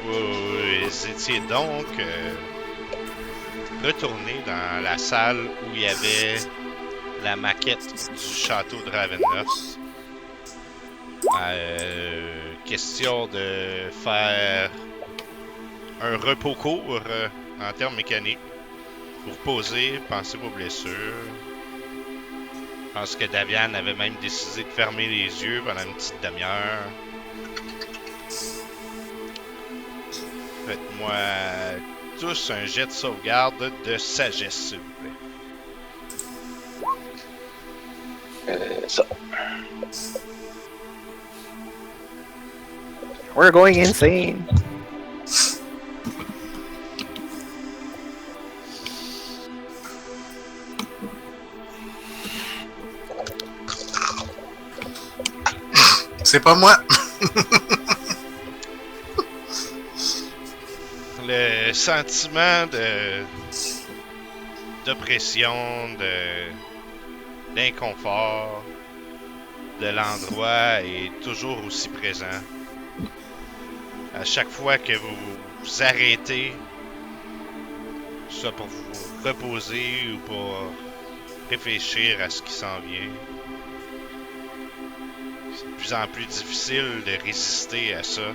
Vous étiez donc retourné dans la salle où il y avait la maquette du château de Ravenloft. Question de faire un repos court en termes mécaniques. Pour poser, penser vos blessures. Je pense que Davian avait même décidé de fermer les yeux pendant une petite demi-heure. Faites-moi tous un jet de sauvegarde de sagesse, s'il vous plaît. Ça. We're going insane. C'est pas moi. Le sentiment d'oppression, d'inconfort de l'endroit est toujours aussi présent. À chaque fois que vous vous arrêtez, soit pour vous reposer ou pour réfléchir à ce qui s'en vient, c'est de plus en plus difficile de résister à ça.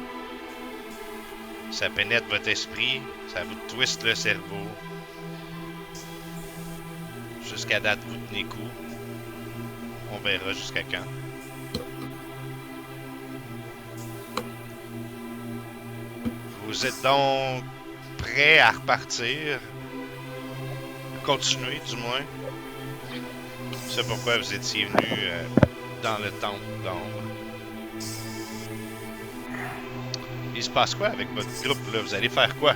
Ça pénètre votre esprit, ça vous twiste le cerveau. Jusqu'à date, vous tenez coup. On verra jusqu'à quand. Vous êtes donc prêt à repartir? Continuer, du moins. C'est pourquoi vous étiez venu dans le temple d'ombre. Il se passe quoi avec votre groupe, là? Vous allez faire quoi?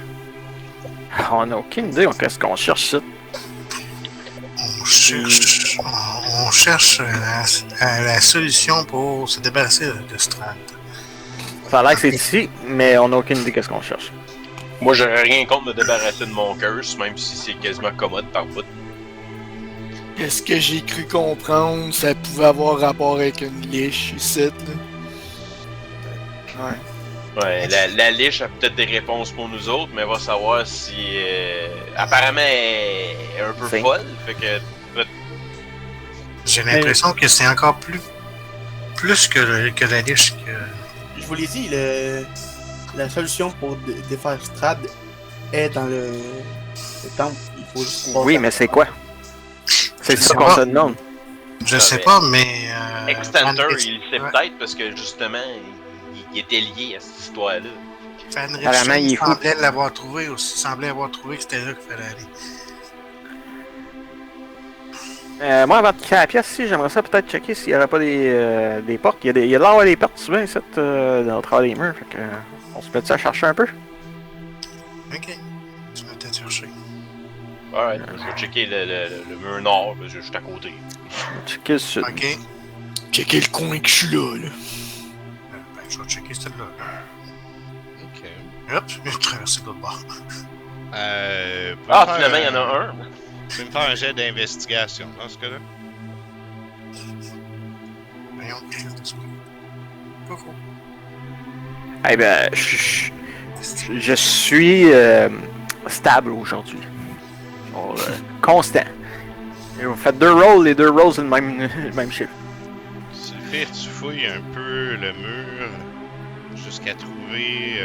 On n'a aucune idée, qu'est-ce qu'on cherche ça. On cherche la solution pour se débarrasser de Strahd. Ça a l'air que c'est ici, mais on n'a aucune idée qu'est-ce qu'on cherche. Moi, j'aurais rien contre me débarrasser de mon curse, même si c'est quasiment commode par bout. Est-ce que j'ai cru comprendre ça pouvait avoir rapport avec une liche ici, là? Ouais. Ouais, la liche a peut-être des réponses pour nous autres, mais va savoir si... apparemment, elle est un peu folle, fait que... J'ai l'impression que c'est encore plus que la liche que... Je vous l'ai dit, la solution pour défaire Strahd est dans le temple. Il faut juste oui, mais c'est quoi? C'est ça qu'on se demande. Je sais pas, mais... Extenter, il le sait peut-être parce que justement, il était lié à cette histoire-là. Apparemment, il semblait l'avoir trouvé aussi. Il semblait avoir trouvé que c'était là qu'il fallait aller. Moi, avant de quitter la pièce, si, j'aimerais ça peut-être checker s'il n'y aurait pas des portes. Il y a de l'air des portes souvent ici, dans le travail des murs. Fait que, on se peut-tu à chercher un peu? Ok. Tu vas peut-être chercher. Alright, je vais checker le mur nord, parce que je suis juste à côté. Checker le sud. Ok. Checker le coin que je suis là. Ben, je vais checker celle-là. Ok. Hop, je vais traverser l'autre bord. Finalement, il y en a un. Vous pouvez me faire un jet d'investigation dans ce cas-là? Voyons, coucou. Eh ben, je suis stable aujourd'hui. Genre, constant. Et vous faites les deux rolls, le même chiffre. Sylphir, tu fouilles un peu le mur jusqu'à trouver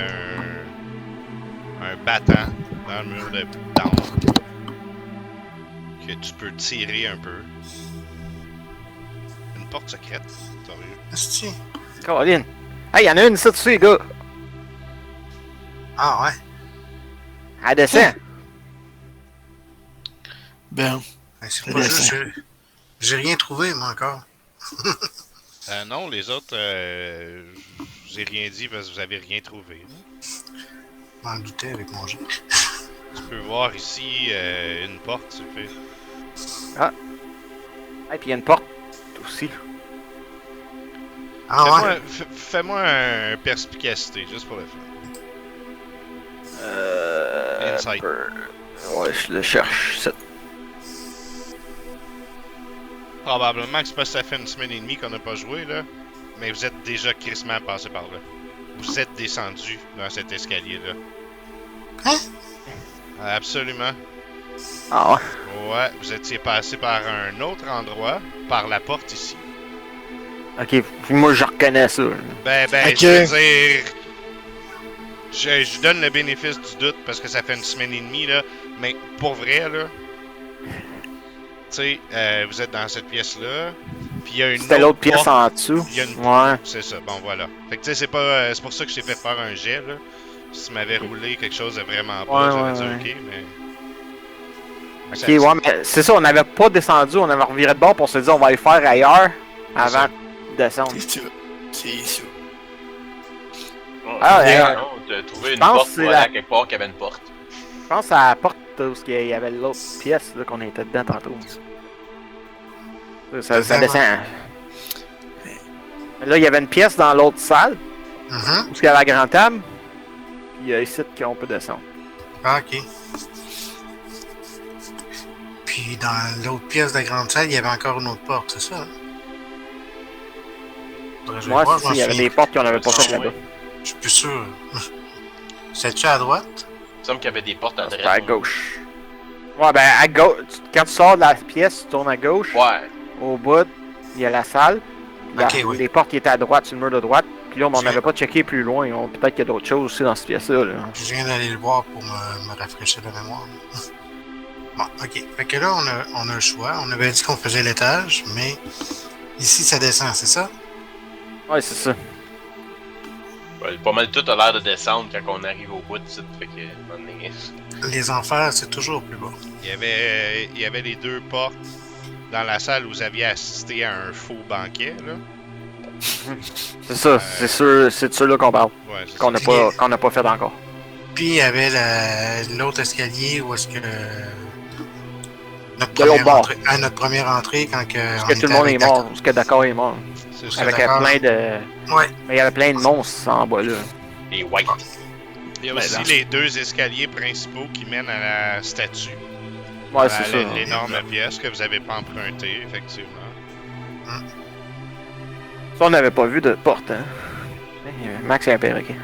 un battant dans le mur d'ombre que tu peux tirer un peu. Une porte secrète, t'as vu? Asti. Caroline. Hey, y'en a une ici dessus, les gars. Ah ouais. Elle descend. Ben, C'est pas juste, j'ai rien trouvé, moi, encore. Non, les autres, je vous ai rien dit parce que vous avez rien trouvé. Je m'en doutais avec mon jet. Tu peux voir ici une porte, Sylphir. Ah. Et puis il y a une porte aussi. Ah ouais? Fais-moi un perspicacité, juste pour le fun. Insight. Ouais, je le cherche. Probablement que c'est parce que ça fait une semaine et demie qu'on n'a pas joué, là. Mais vous êtes déjà crissement passé par là. Vous êtes descendu dans cet escalier-là. Hein? Absolument. Ah ouais. Ouais, vous étiez passé par un autre endroit, par la porte ici. Ok, puis moi je reconnais ça. Ben, Ok. je veux dire... Je donne le bénéfice du doute parce que ça fait une semaine et demie, là. Mais pour vrai, là... Tu sais, vous êtes dans cette pièce-là, puis il y a une C'était autre l'autre pièce porte. en dessous. Il y a une... Ouais. C'est ça, bon voilà. Fait que tu sais, c'est pas... c'est pour ça que je t'ai fait faire un jet, là. Si tu m'avais roulé quelque chose de vraiment pas, Ouais, j'aurais ouais, dit ok, mais... Ok, ouais, mais c'est ça, on n'avait pas descendu, on avait reviré de bord pour se dire on va aller faire ailleurs avant de descendre. C'est ça. C'est ça. Ah, Non, t'as trouvé une pense porte que pour c'est aller la- à quelque part qu'il y avait une porte. Je pense à la porte où il y avait l'autre pièce là, qu'on était dedans tantôt. Ça descend. Là, il y avait une pièce dans l'autre salle, Mhm. où il y avait la grande table. Puis il y a ici qu'on peut descendre. Ah, ok. Puis dans l'autre pièce de la grande salle, il y avait encore une autre porte, c'est ça? Hein? Faudrait que je Moi, vois, c'est je ça, il y avait m'en des portes qu'on n'avait pas Ah, faites là-bas. ouais. Je suis plus sûr. C'est-tu à droite? Il me semble qu'il y avait des portes à C'était droite. à gauche. Ouais, ben à gauche. Quand tu sors de la pièce, tu tournes à gauche. Ouais. Au bout, il y a la salle. Ok, oui. Les portes qui étaient à droite, sur le mur de droite. Puis là, on Je- n'avait pas checké plus loin. Peut-être qu'il y a d'autres choses aussi dans cette pièce-là. Là. Je viens d'aller le voir pour me rafraîchir la mémoire. Bon, ok. Fait que là, on a le choix. On avait dit qu'on faisait l'étage, mais ici, ça descend, c'est ça? Ouais, c'est ça. Ouais, pas mal tout a l'air de descendre quand on arrive au bout de ça. Fait que, à un moment donné, Les enfers, c'est toujours plus bas. Il y avait les deux portes dans la salle où vous aviez assisté à un faux banquet, là. C'est ça, c'est sûr, c'est de ceux-là qu'on parle. Ouais, c'est Qu'on ça. n'a pas fait encore. Puis il y avait l'autre escalier où est-ce que notre De l'autre première bord. entrée, à notre première entrée quand que Parce on que tout le était monde est avec mort. Parce que Dakar est mort. C'est ça. Avec d'accord. plein de. Dakar. Ouais. Mais il y avait plein de monstres en bas là. les white. Il y a Ben, aussi dans- les deux escaliers principaux qui mènent à la statue. Ouais, À c'est ça. l'énorme pièce que vous avez pas emprunté, effectivement. Ça, on n'avait pas vu de porte, hein. Max est un perroquet.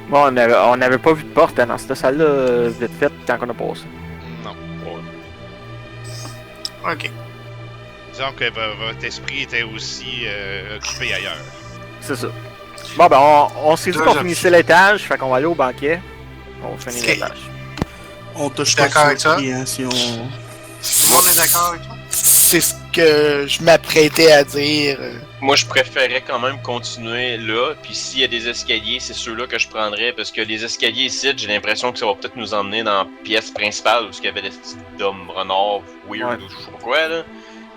Bon, on n'avait pas vu de porte hein, dans cette salle-là, vite fait, quand on a passé. Non. Ok. Disons que votre esprit était aussi occupé ailleurs. C'est ça. Bon, ben, on s'est dit Deux qu'on options. finissait l'étage, fait qu'on va aller au banquet. On finit Ok. l'étage. On touche D'accord pas avec ça? hein, si on... Tout le monde est d'accord avec toi? C'est ce que je m'apprêtais à dire. Moi, je préférais quand même continuer là. Puis s'il y a des escaliers, c'est ceux-là que je prendrais. Parce que les escaliers ici, j'ai l'impression que ça va peut-être nous emmener dans la pièce principale où il y avait des petits d'hommes renards weird Ouais. ou je sais pas quoi. Là.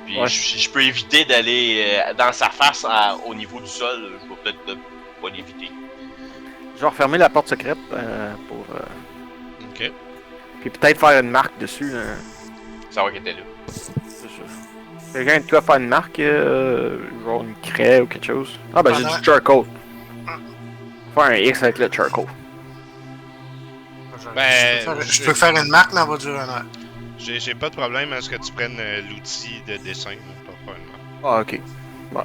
Puis Ouais. je peux éviter d'aller dans sa face au niveau du sol. Je vais peut-être pas l'éviter. Je vais refermer la porte secrète pour. Ok. Puis peut-être faire une marque dessus. Savoir qu'elle était là. C'est ça. Quelqu'un qui doit faire une marque, genre une craie ou quelque chose. Ah, ben j'ai Pendant- du charcoal. Faire un X avec le charcoal. Ben, Je peux faire une marque dans votre journal. J'ai pas de problème à ce que tu prennes l'outil de dessin là, pour faire une marque. Ah, ok. Bon.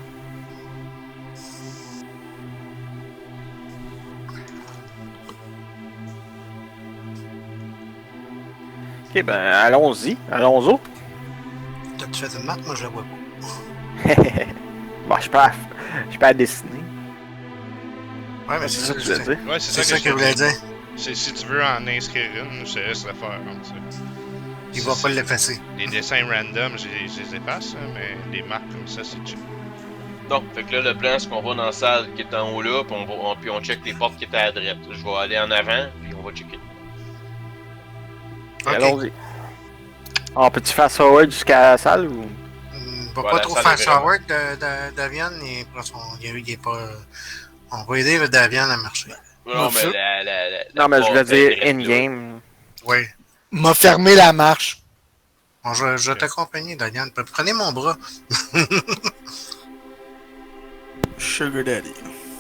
Ok, ben allons-y. Allons-y. T'as-tu fait une marque? Moi, je la vois pas. Bon, je peux pas dessiner. Ouais, mais c'est ça que je voulais dis. dire. Ouais, C'est ça que je voulais dire. Si tu veux en inscrire une, je te laisse le faire. Comme ça. Il va pas l'effacer. Les dessins random, je les efface, hein, mais les marques comme ça, c'est chill. Donc, fait que là, le plan, c'est qu'on va dans la salle qui est en haut là, puis on check les portes qui étaient à droite. Je vais aller en avant, puis on va checker. Ok. Allons-y. On peut-tu faire forward jusqu'à la salle ou. Va Voilà, pas trop ça faire devrait vraiment. forward Davian. Il est pas. On va aider Davian à marcher. Non, mais ça. Non, mais je voulais porte est dire direct là. in-game. Oui. M'a fermé la marche. Bon, je vais t'accompagner, Davian. Prenez mon bras. Sugar Daddy.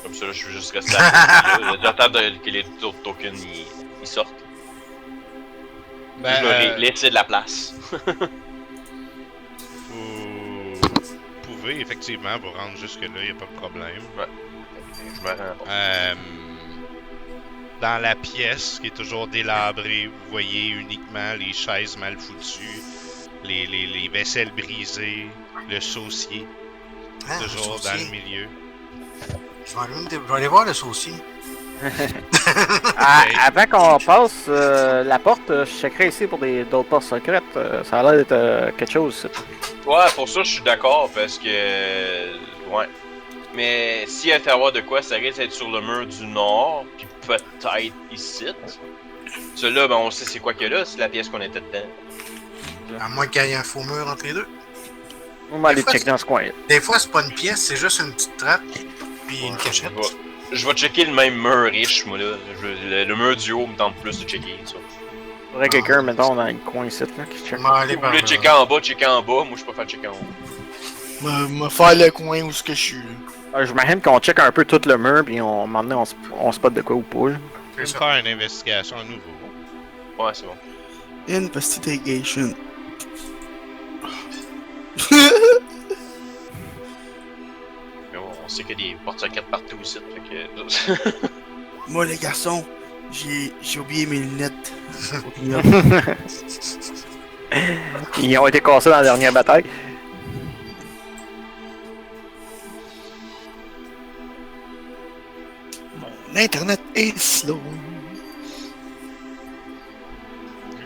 Comme ça, là, je suis juste resté à côté, là. J'attends que les tokens ils sortent. Ben, Je leur ai laissé de la place. vous trouver, effectivement, pour rendre jusque-là, y a pas de problème. Je me rends pas. Dans la pièce, qui est toujours délabrée, vous voyez uniquement les chaises mal foutues, les vaisselles brisées, le saucier, Hein, toujours le dans le saucier. milieu. Je vais aller voir le saucier. Avant qu'on passe la porte, je checkerai ici pour d'autres portes secrètes. Ça a l'air d'être quelque chose. Ouais, pour ça, je suis d'accord, parce que... Ouais. Mais s'il y a à avoir de quoi, ça risque d'être sur le mur du nord, puis peut-être ici. Celui-là, ben, on sait c'est quoi qu'il y a là, c'est la pièce qu'on était dedans. À moins qu'il y ait un faux mur entre les deux. On va aller checker dans ce coin. Des fois, c'est pas une pièce, c'est juste une petite trappe. Puis une cachette. Je vais checker le même mur riche, moi, là. Le mur du haut me tente plus de checker, ça. Faudrait quelqu'un, mettons, dans le coin ici, là, qui check. On va aller Vous par voulez là. checker en bas, checker en bas. Moi, je peux faire checker en haut. Me faire le coin où ce que je suis. Là. J'imagine qu'on check un peu tout le mur, puis maintenant on spot de quoi ou pas. Là. On peut C'est ça. faire une investigation à nouveau. Ouais, c'est bon. Investigation. Mais on sait qu'il y a des portes secrètes partout ici, fait que... Moi, les garçons, j'ai oublié mes lunettes. Ils ont été cassés dans la dernière bataille. Mon internet est slow.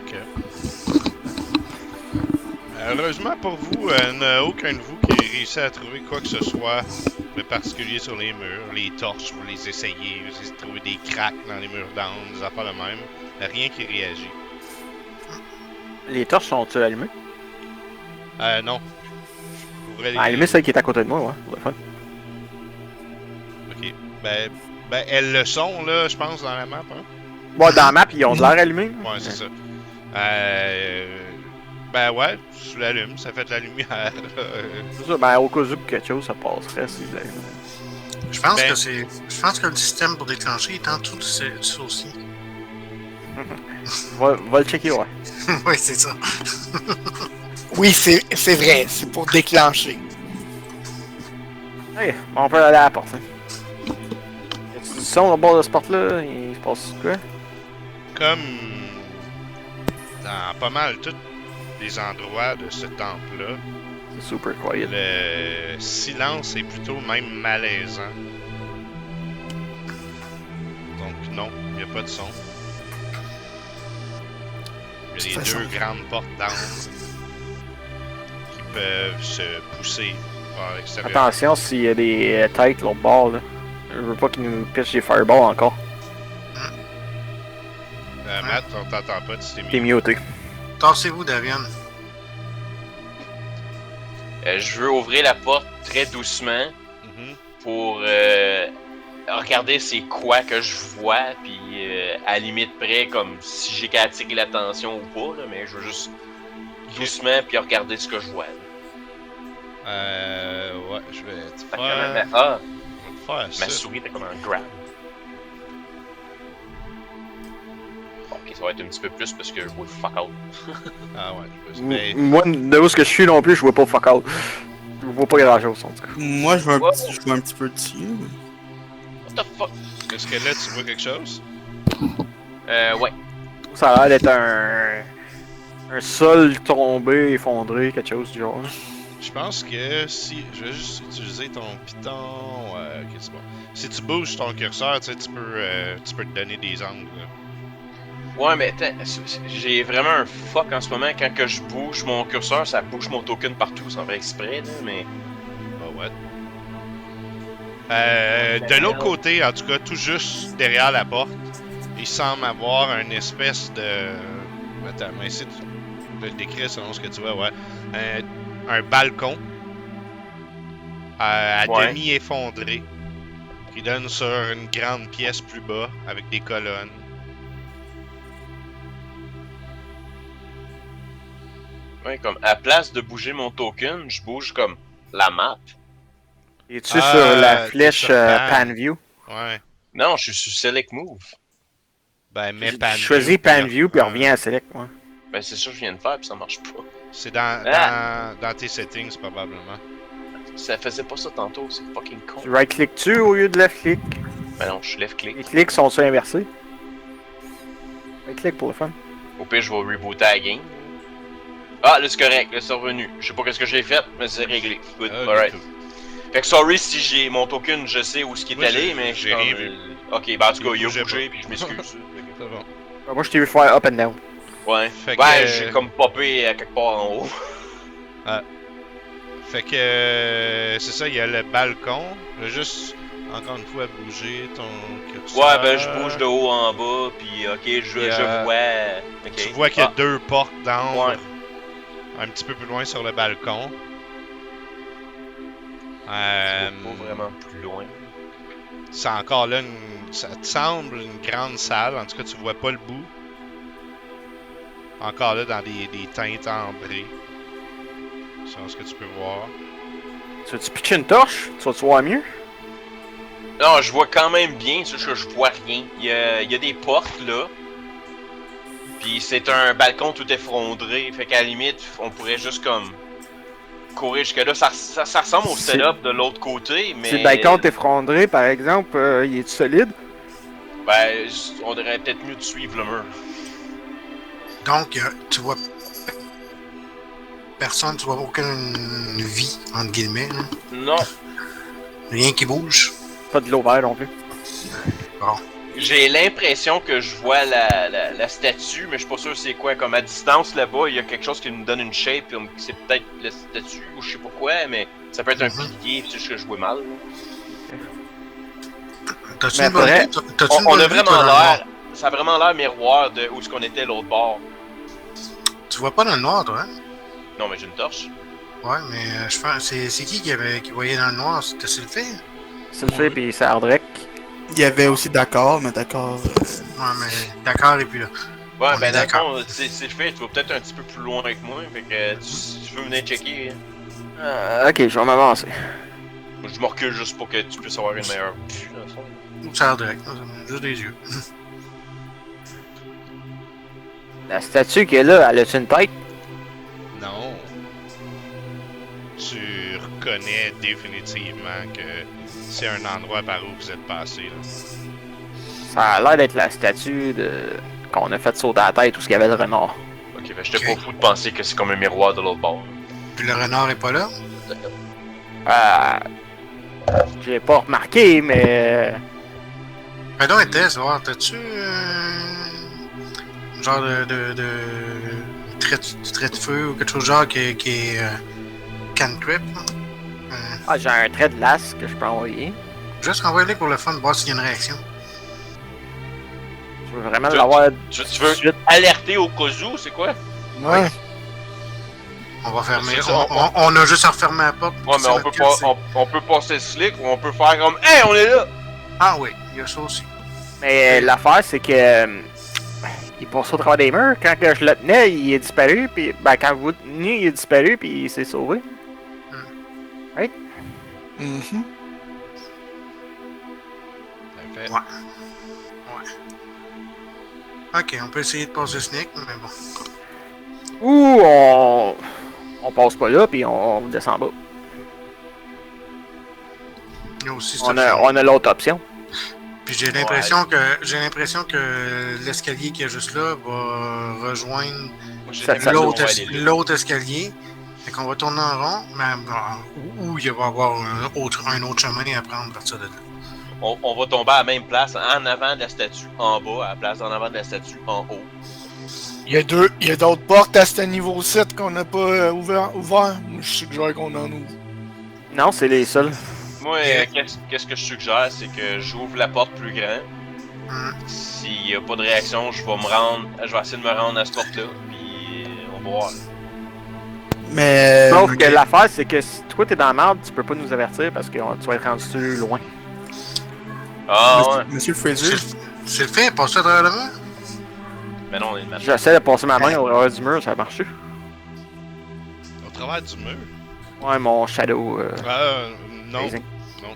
Ok. Heureusement pour vous, il n'y a aucun de vous qui a réussi à trouver quoi que ce soit de particulier sur les murs. Les torches, vous les essayez, vous essayez de trouver des cracks dans les murs d'angle, des affaires de même. Rien qui réagit. Les torches sont-elles allumées? Non. Vous pourrez les- Allumées, celle qui est à côté de moi, ouais. Pour le fun. Ok. Ben, elles le sont, là, je pense, dans la map, hein? Bon, dans la map, ils ont de l'air allumés. Ouais, c'est ça. Ben ouais, tu l'allumes, ça fait de la lumière. C'est ça, ben au cas où quelque chose, ça passerait si vous l'allumez. Je pense Ben- que c'est. Je pense que le système pour déclencher est en dessous du saucier. Va le checker, ouais. Oui, c'est ça. Oui, c'est vrai, c'est pour déclencher. Hey, on peut aller à la porte. Hein. Y a-tu du son au bord de ce porte-là? Il se passe quoi? Comme dans pas mal tous les endroits de ce temple-là, C'est super quiet. le silence est plutôt même malaisant. Donc non, il n'y a pas de son. Il y a De les toute façon. deux grandes portes d'angle qui peuvent se pousser par l'extérieur. Attention s'il y a des têtes l'autre bord, là. Je veux pas qu'ils nous pitchent des fireballs encore. Matt, on t'entend pas, tu t'es T'es mis. muté. Tassez-vous, Davian. Je veux ouvrir la porte très doucement Mhm. pour regarder c'est quoi que je vois, puis à la limite près, comme si j'ai qu'à attirer l'attention ou pas, là, mais je veux juste doucement puis regarder ce que je vois. Là. Ouais, je vais te Fait que, faire, ah, je vais te faire ma ça. souris était comme un grab. Ok, ça va être un petit peu plus parce que je vois le fuck out. Ah ouais, ben, Moi, de où ce que je suis non plus, je vois pas fuck out. Je vois pas grand chose en tout cas. Moi, je vois Wow. je vois un petit peu dessus. What the fuck? est-ce que là tu vois quelque chose? Ouais. Ça a l'air d'être un sol tombé, effondré, quelque chose du genre. Je pense que si. Je vais juste utiliser ton piton. Ok, c'est bon. Si tu bouges ton curseur, tu sais, tu peux te donner des angles. Là. Ouais, mais attends, j'ai vraiment un fuck en ce moment. Quand que je bouge mon curseur, ça bouge mon token partout sans faire exprès, là, mais... Ah, what? De l'autre côté, en tout cas, tout juste derrière la porte, il semble avoir une espèce de. Attends, mais essaie de le décrire selon ce que tu vois, ouais. Un balcon à Ouais. demi effondré qui donne sur une grande pièce plus bas avec des colonnes. Ouais, comme, à place de bouger mon token, je bouge comme la map. Es-tu Ah, sur la t'es flèche sur Pan. Pan View? Ouais. Non, je suis sur Select Move. Ben, mets Pan View, Choisis puis Pan View puis ouais. reviens à Select. Ouais. Ben, c'est ça que je viens de faire, puis ça marche pas. C'est dans tes settings, probablement. Ça faisait pas ça tantôt, c'est fucking con. Tu right-click-tu au lieu de left-click? Ben non, je lève-click. Les clics sont-ils inversés? Right-click pour le fun. Au pire, je vais rebooter la game. Ah, là c'est correct, là c'est revenu. Je sais pas qu'est-ce que j'ai fait, mais c'est réglé. Good, alright. Fait que sorry si j'ai mon token, je sais où ce qui est Moi, allé, mais j'ai rien vu. Ok, ben en tout cas, il a bougeait bougé, pas. puis je m'excuse. C'est bon. Moi, je t'ai vu faire up and down. Ouais, Fait que, ouais, j'ai comme popé à quelque part en haut. Fait que c'est ça, il y a le balcon. Je vais juste encore une fois bouger ton curseur. Ouais, ben je bouge de haut en bas, puis ok, je vois. Ok. Tu vois qu'il y a deux portes d'ombre Ouais. un petit peu plus loin sur le balcon. C'est pas vraiment plus loin. C'est encore là, ça te semble une grande salle. En tout cas, tu vois pas le bout. Encore là, dans des teintes ambrées. C'est ce que tu peux voir. Tu veux-tu pitcher une torche? Tu vas-tu voir mieux? Non, je vois quand même bien, c'est juste que je vois rien. Il y a des portes là. Puis c'est un balcon tout effondré. Fait qu'à la limite, on pourrait juste comme courir jusque là. Ça ressemble au setup de l'autre côté, mais. Si le balcon est effondré, par exemple, il est solide? Ben, on aurait peut-être mieux de suivre le mur. Donc, tu vois personne, tu vois aucune vie, entre guillemets. Là. Non. Rien qui bouge. Pas de l'eau verte non plus. Bon. J'ai l'impression que je vois la statue, mais je suis pas sûr c'est quoi. Comme à distance là-bas, il y a quelque chose qui me donne une shape, comme c'est peut-être la statue ou je sais pas quoi, mais ça peut être un pilier, c'est juste que je vois mal. Là. T'as-tu Mais une bonne après, vue? T'as-tu une On bonne a vue, vraiment toi, dans le noir? l'air. Ça a vraiment l'air miroir de où est-ce qu'on était l'autre bord. Tu vois pas dans le noir, toi, hein? Non, mais j'ai une torche. Ouais, mais je pense. C'est qui voyait dans le noir? C'était Sylphie? C'est le fait, pis c'est Ardrek. Il y avait aussi D'accord, mais D'accord. Ouais, mais d'accord, et puis là. Ouais, On ben est dans le d'accord. fond, c'est fait, tu vas peut-être un petit peu plus loin que moi, fait que tu veux venir checker. Ok, je vais m'avancer. Moi, je me recule juste pour que tu puisses avoir une meilleure vue, dans le fond. Ça a direct, juste des yeux. La statue qui est là, elle a-tu une tête? Non. Tu reconnais définitivement que c'est un endroit par où vous êtes passé. Là. Ça a l'air d'être la statue qu'on a fait sauter la tête où il y avait le renard. Ok, ben j'étais pas fou de penser que c'est comme un miroir de l'autre bord. Puis le renard est pas là? J'ai pas remarqué, mais. Fais donc un test, voir. T'as-tu genre de trait de feu ou quelque chose genre qui est cantrip? Ah, j'ai un trait de las que je peux envoyer. Juste envoyer pour le fun, voir s'il y a une réaction. Je veux vraiment l'avoir. Tu veux alerter au cas où, c'est quoi? Ouais. On va fermer. C'est ça, On a juste à refermer la porte. Ouais, mais on peut passer le slick ou on peut faire comme hey, on est là! Ah oui, il y a ça aussi. Mais l'affaire, c'est que. Il passe au travers des murs. Quand que je le tenais, il est disparu. Puis, ben, quand vous le teniez, il est disparu. Puis, il s'est sauvé. Mhm. Parfait. Ouais. Ok, on peut essayer de passer sneak, mais bon. Ou on passe pas là. Puis, on descend bas. Il y a aussi On a l'autre option. Puis j'ai l'impression que l'escalier qui est juste là va rejoindre Moi, j'ai Ça- l'impression l'autre qu'on va aller là. l'autre escalier. Fait qu'on va tourner en rond, mais où il va y avoir un autre chemin à prendre à partir de là. On va tomber à la même place, en avant de la statue, en bas, à la place en avant de la statue, en haut. Il y a d'autres portes à ce niveau-ci qu'on n'a pas ouvert. Moi, je suggère qu'on en ouvre. Non, c'est les seuls. Moi, qu'est-ce que je suggère, c'est que j'ouvre la porte plus grand. S'il n'y a pas de réaction, je vais essayer de me rendre à cette porte-là, puis on va voir. Mais. Sauf ok. que l'affaire, c'est que si toi t'es dans la merde, tu peux pas nous avertir parce que tu vas être rendu loin. Ah ouais, Monsieur le Fraser. C'est le fait, passe à travers le mur. mais non, on est le même. J'essaie de passer ma main au travers du mur, ça a marché. Au travers du mur. Ouais, mon shadow. Non. Amazing. Non.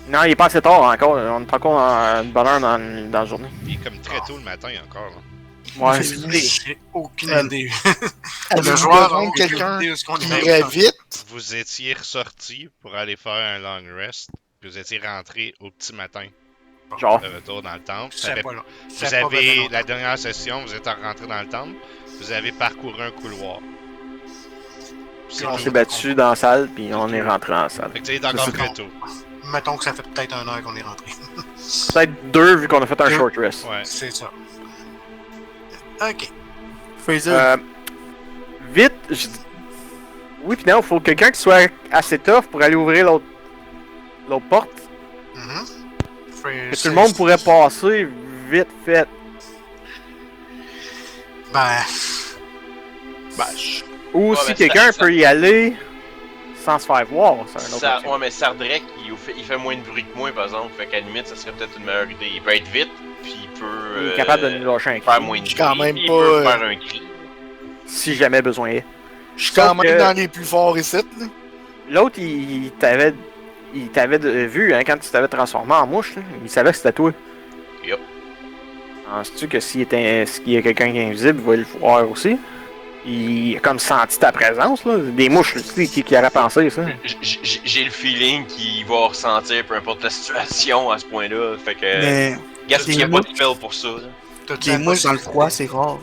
Non, il est pas assez tard encore. On est encore en bonne heure dans la journée. Il est comme très tôt le matin encore. Là. Ouais, J'ai aucune idée. Avez-vous joueur besoin a de aucune quelqu'un idée de ce qu'on qui irait irait faire. vite? Vous étiez ressorti pour aller faire un long rest, puis vous étiez rentré au petit matin genre. de retour dans le temple. Je sais pas là. Vous avez, la dernière session, vous êtes rentré dans le temple, vous avez parcouru un couloir. C'est On tout. s'est battu dans la salle, puis on est rentré dans la salle. Fait que c'est encore C'est très bon. tôt. Mettons que ça fait peut-être 1 heure qu'on est rentré. Peut-être 2 vu qu'on a fait un Deux. short rest. Ouais. C'est ça. Ok. Fraser, Vite, oui pis non, faut quelqu'un qui soit assez tough pour aller ouvrir l'autre porte. Mhm. Que tout le monde pourrait passer vite fait. Ben, Ou Ouais, si ben, quelqu'un ça- peut y aller sans se faire voir, c'est un autre Ça, option. ouais, mais Sardrek, il fait moins de bruit que moi, par exemple. Fait qu'à la limite, ça serait peut-être une meilleure idée. Il peut être vite, puis il peut. Il est capable de nous lâcher un faire cri, moins de Je bruit. suis quand même puis il pas, peut faire un cri. si jamais besoin est. Je suis quand Sauf même que- dans les plus forts ici, là. L'autre, il t'avait vu hein, quand tu t'avais transformé en mouche, là. Il savait que c'était toi. Yup. Penses-tu que s'il y a quelqu'un qui est invisible, il va le voir aussi? Il a comme senti ta présence, là. Des mouches, tu sais, qui aurait pensé ça. J'ai le feeling qu'il va ressentir peu importe la situation à ce point-là. Fait que. mais Gaspille des pas de spell pour ça. Là. t'as-tu des la mouches dans le possibilité- froid, c'est rare.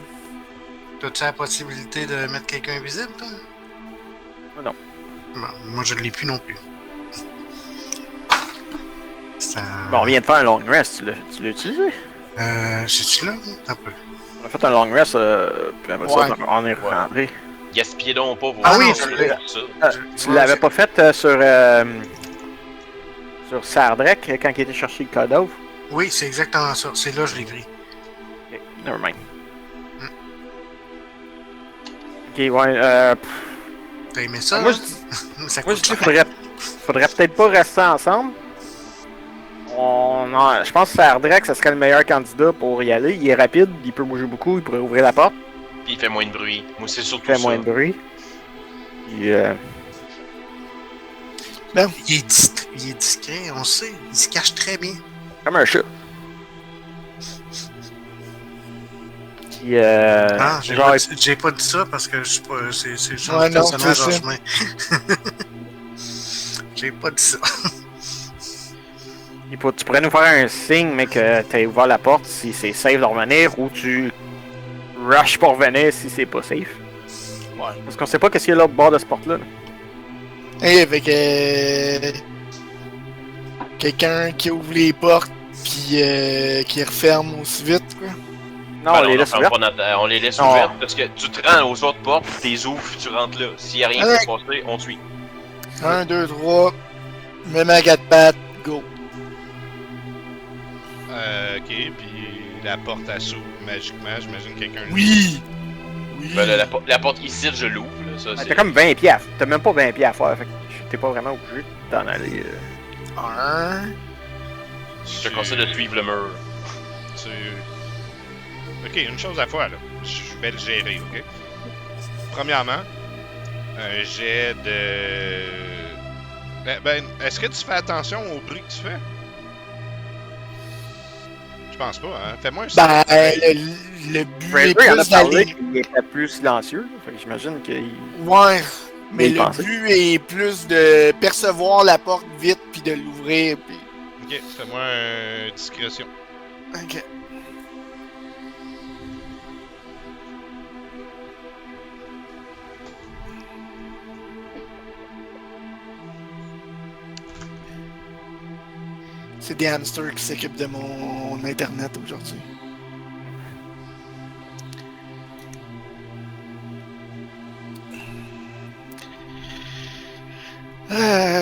T'as-tu la possibilité de mettre quelqu'un invisible, toi? Non. Bon, moi, je ne l'ai plus non plus. Ça... Bon, on vient de faire un long rest, tu l'as utilisé? C'est-tu là? Un peu. On a fait un long rest, puis après Ouais. ça, on est rentré. Gaspillez donc pas vos Ah oui, spells c'est- pour ça. Tu l'avais pas fait sur Sardrek quand il était chercher le code-off? Oui, c'est exactement ça. C'est là que je l'ai pris. Ok, nevermind. Hmm. Ok, ouais, T'as aimé ça? moi hein? je Ça Moi, coûte je dis cher. faudrait peut-être pas rester ensemble. Je pense que Sardrek, ça serait le meilleur candidat pour y aller. Il est rapide, il peut bouger beaucoup, il pourrait ouvrir la porte, Puis il fait moins de bruit. Moi, c'est il surtout fait ça. moins de bruit. Il est discret, on sait. Il se cache très bien. Comme un chat. Puis, Ah, j'ai genre, pas dit ça parce que je suis pas. C'est le genre Ouais, de non, personnage c'est en ça. chemin. J'ai pas dit ça. tu pourrais nous faire un signe, mais que t'aies ouvert la porte si c'est safe de revenir, ou tu rush pour revenir si c'est pas safe. Ouais. Parce qu'on sait pas qu'est-ce qu'il y a l'autre bord de ce porte-là. là. Et avec quelqu'un qui ouvre les portes puis qui referme aussi vite, quoi. Non, Ben on les non, laisse ferme ouvertes. pas on les laisse Non. ouvertes parce que tu te rends aux autres portes, tu les ouvres, tu rentres là. S'il y a rien qui Ouais. peut passer, on te suit. 1, 2, 3, même à 4 pattes, go. Ok, puis la porte elle s'ouvre magiquement, j'imagine quelqu'un. Oui! Oui! Ben, la porte ici, je l'ouvre. Là, ça, c'est... T'as comme 20 pieds T'as même pas 20 pieds à faire, fait que t'es pas vraiment obligé de t'en aller. 1. Je te conseille de suivre le mur. Ok, une chose à fois là. Je vais le gérer, ok? Premièrement, un jet de. Ben, est-ce que tu fais attention au bruit que tu fais? Je pense pas, hein? Fais-moi un Ben, jet. le but Fraser, est il en a plus parlé d'aller. qu'il était plus silencieux, fait que j'imagine qu'il. Ouais, mais Il le pensait. but est plus de percevoir la porte vite puis de l'ouvrir. Puis... Ok, fais-moi un discrétion. Ok. C'est des hamsters qui s'occupent de mon internet aujourd'hui.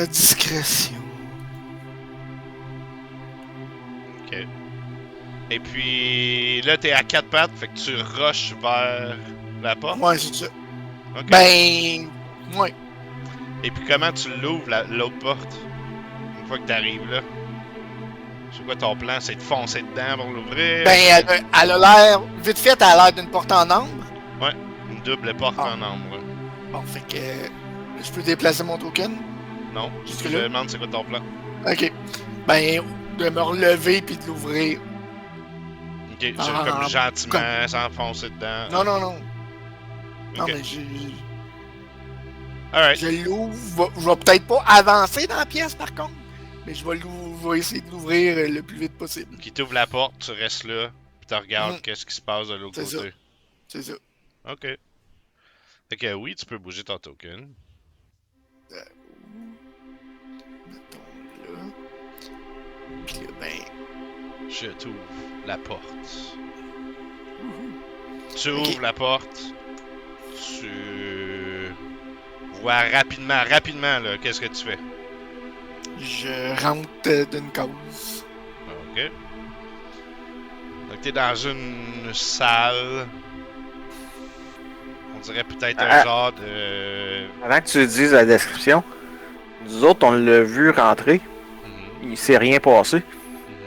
Discrétion. Ok. Et puis là, t'es à quatre pattes, fait que tu rushes vers la porte. Ouais, c'est ça. Ok. Ben, ouais. Et puis comment tu l'ouvres, l'autre porte? Une fois que t'arrives là. C'est quoi ton plan? C'est de foncer dedans pour l'ouvrir? Ben, elle a l'air, vite fait, elle a l'air d'une porte en ambre. Une double porte Ah. en ambre. Bon, fait que je peux déplacer mon token. Non, Jusque je te là? demande c'est quoi ton plan. Ok. Ben, de me relever puis de l'ouvrir. Ok. c'est Ah, comme gentiment, sans foncer dedans. Non, non, non. Non, Ok. mais Alright. je l'ouvre. Je vais peut-être pas avancer dans la pièce, par contre. Mais je vais essayer de l'ouvrir le plus vite possible. Qui t'ouvre la porte, tu restes là, pis tu regardes Mhm. qu'est-ce qui se passe de l'autre C'est côté. C'est ça. Ok. Fait que oui, tu peux bouger ton token. Mettons là. Puis là, ben. Je t'ouvre la porte. Tu ouvres la porte. Tu vois rapidement là, qu'est-ce que tu fais? Je rentre d'une cause. Ok. Donc t'es dans une salle. On dirait peut-être un genre de... Avant que tu dises la description, nous autres, on l'a vu rentrer. Mhm, Il s'est rien passé. mhm.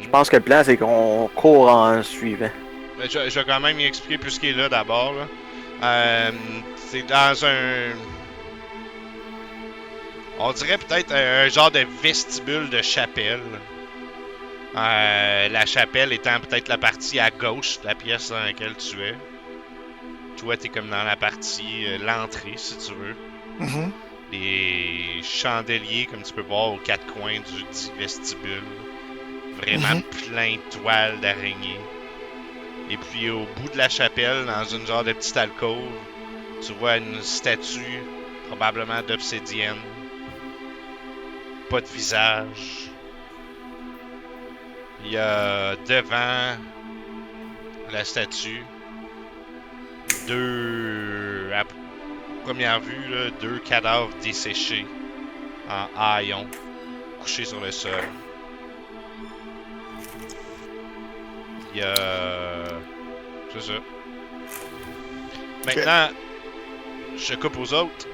Je pense que le plan, c'est qu'on court en suivant. Mais je vais quand même y expliquer plus ce qui est là d'abord. Là. C'est dans un... On dirait peut-être un genre de vestibule de chapelle. La chapelle étant peut-être la partie à gauche de la pièce dans laquelle tu es. Toi, t'es comme dans la partie, l'entrée, si tu veux. Mhm. Les chandeliers, comme tu peux voir, aux quatre coins du dit vestibule. Vraiment plein de toiles d'araignées. Et puis au bout de la chapelle, dans une genre de petite alcôve, tu vois une statue, probablement d'obsidienne. Pas de visage. Il y a devant la statue à première vue, là, 2 cadavres desséchés en haillons, couchés sur le sol. Il y a... C'est ça. Maintenant, je coupe aux autres.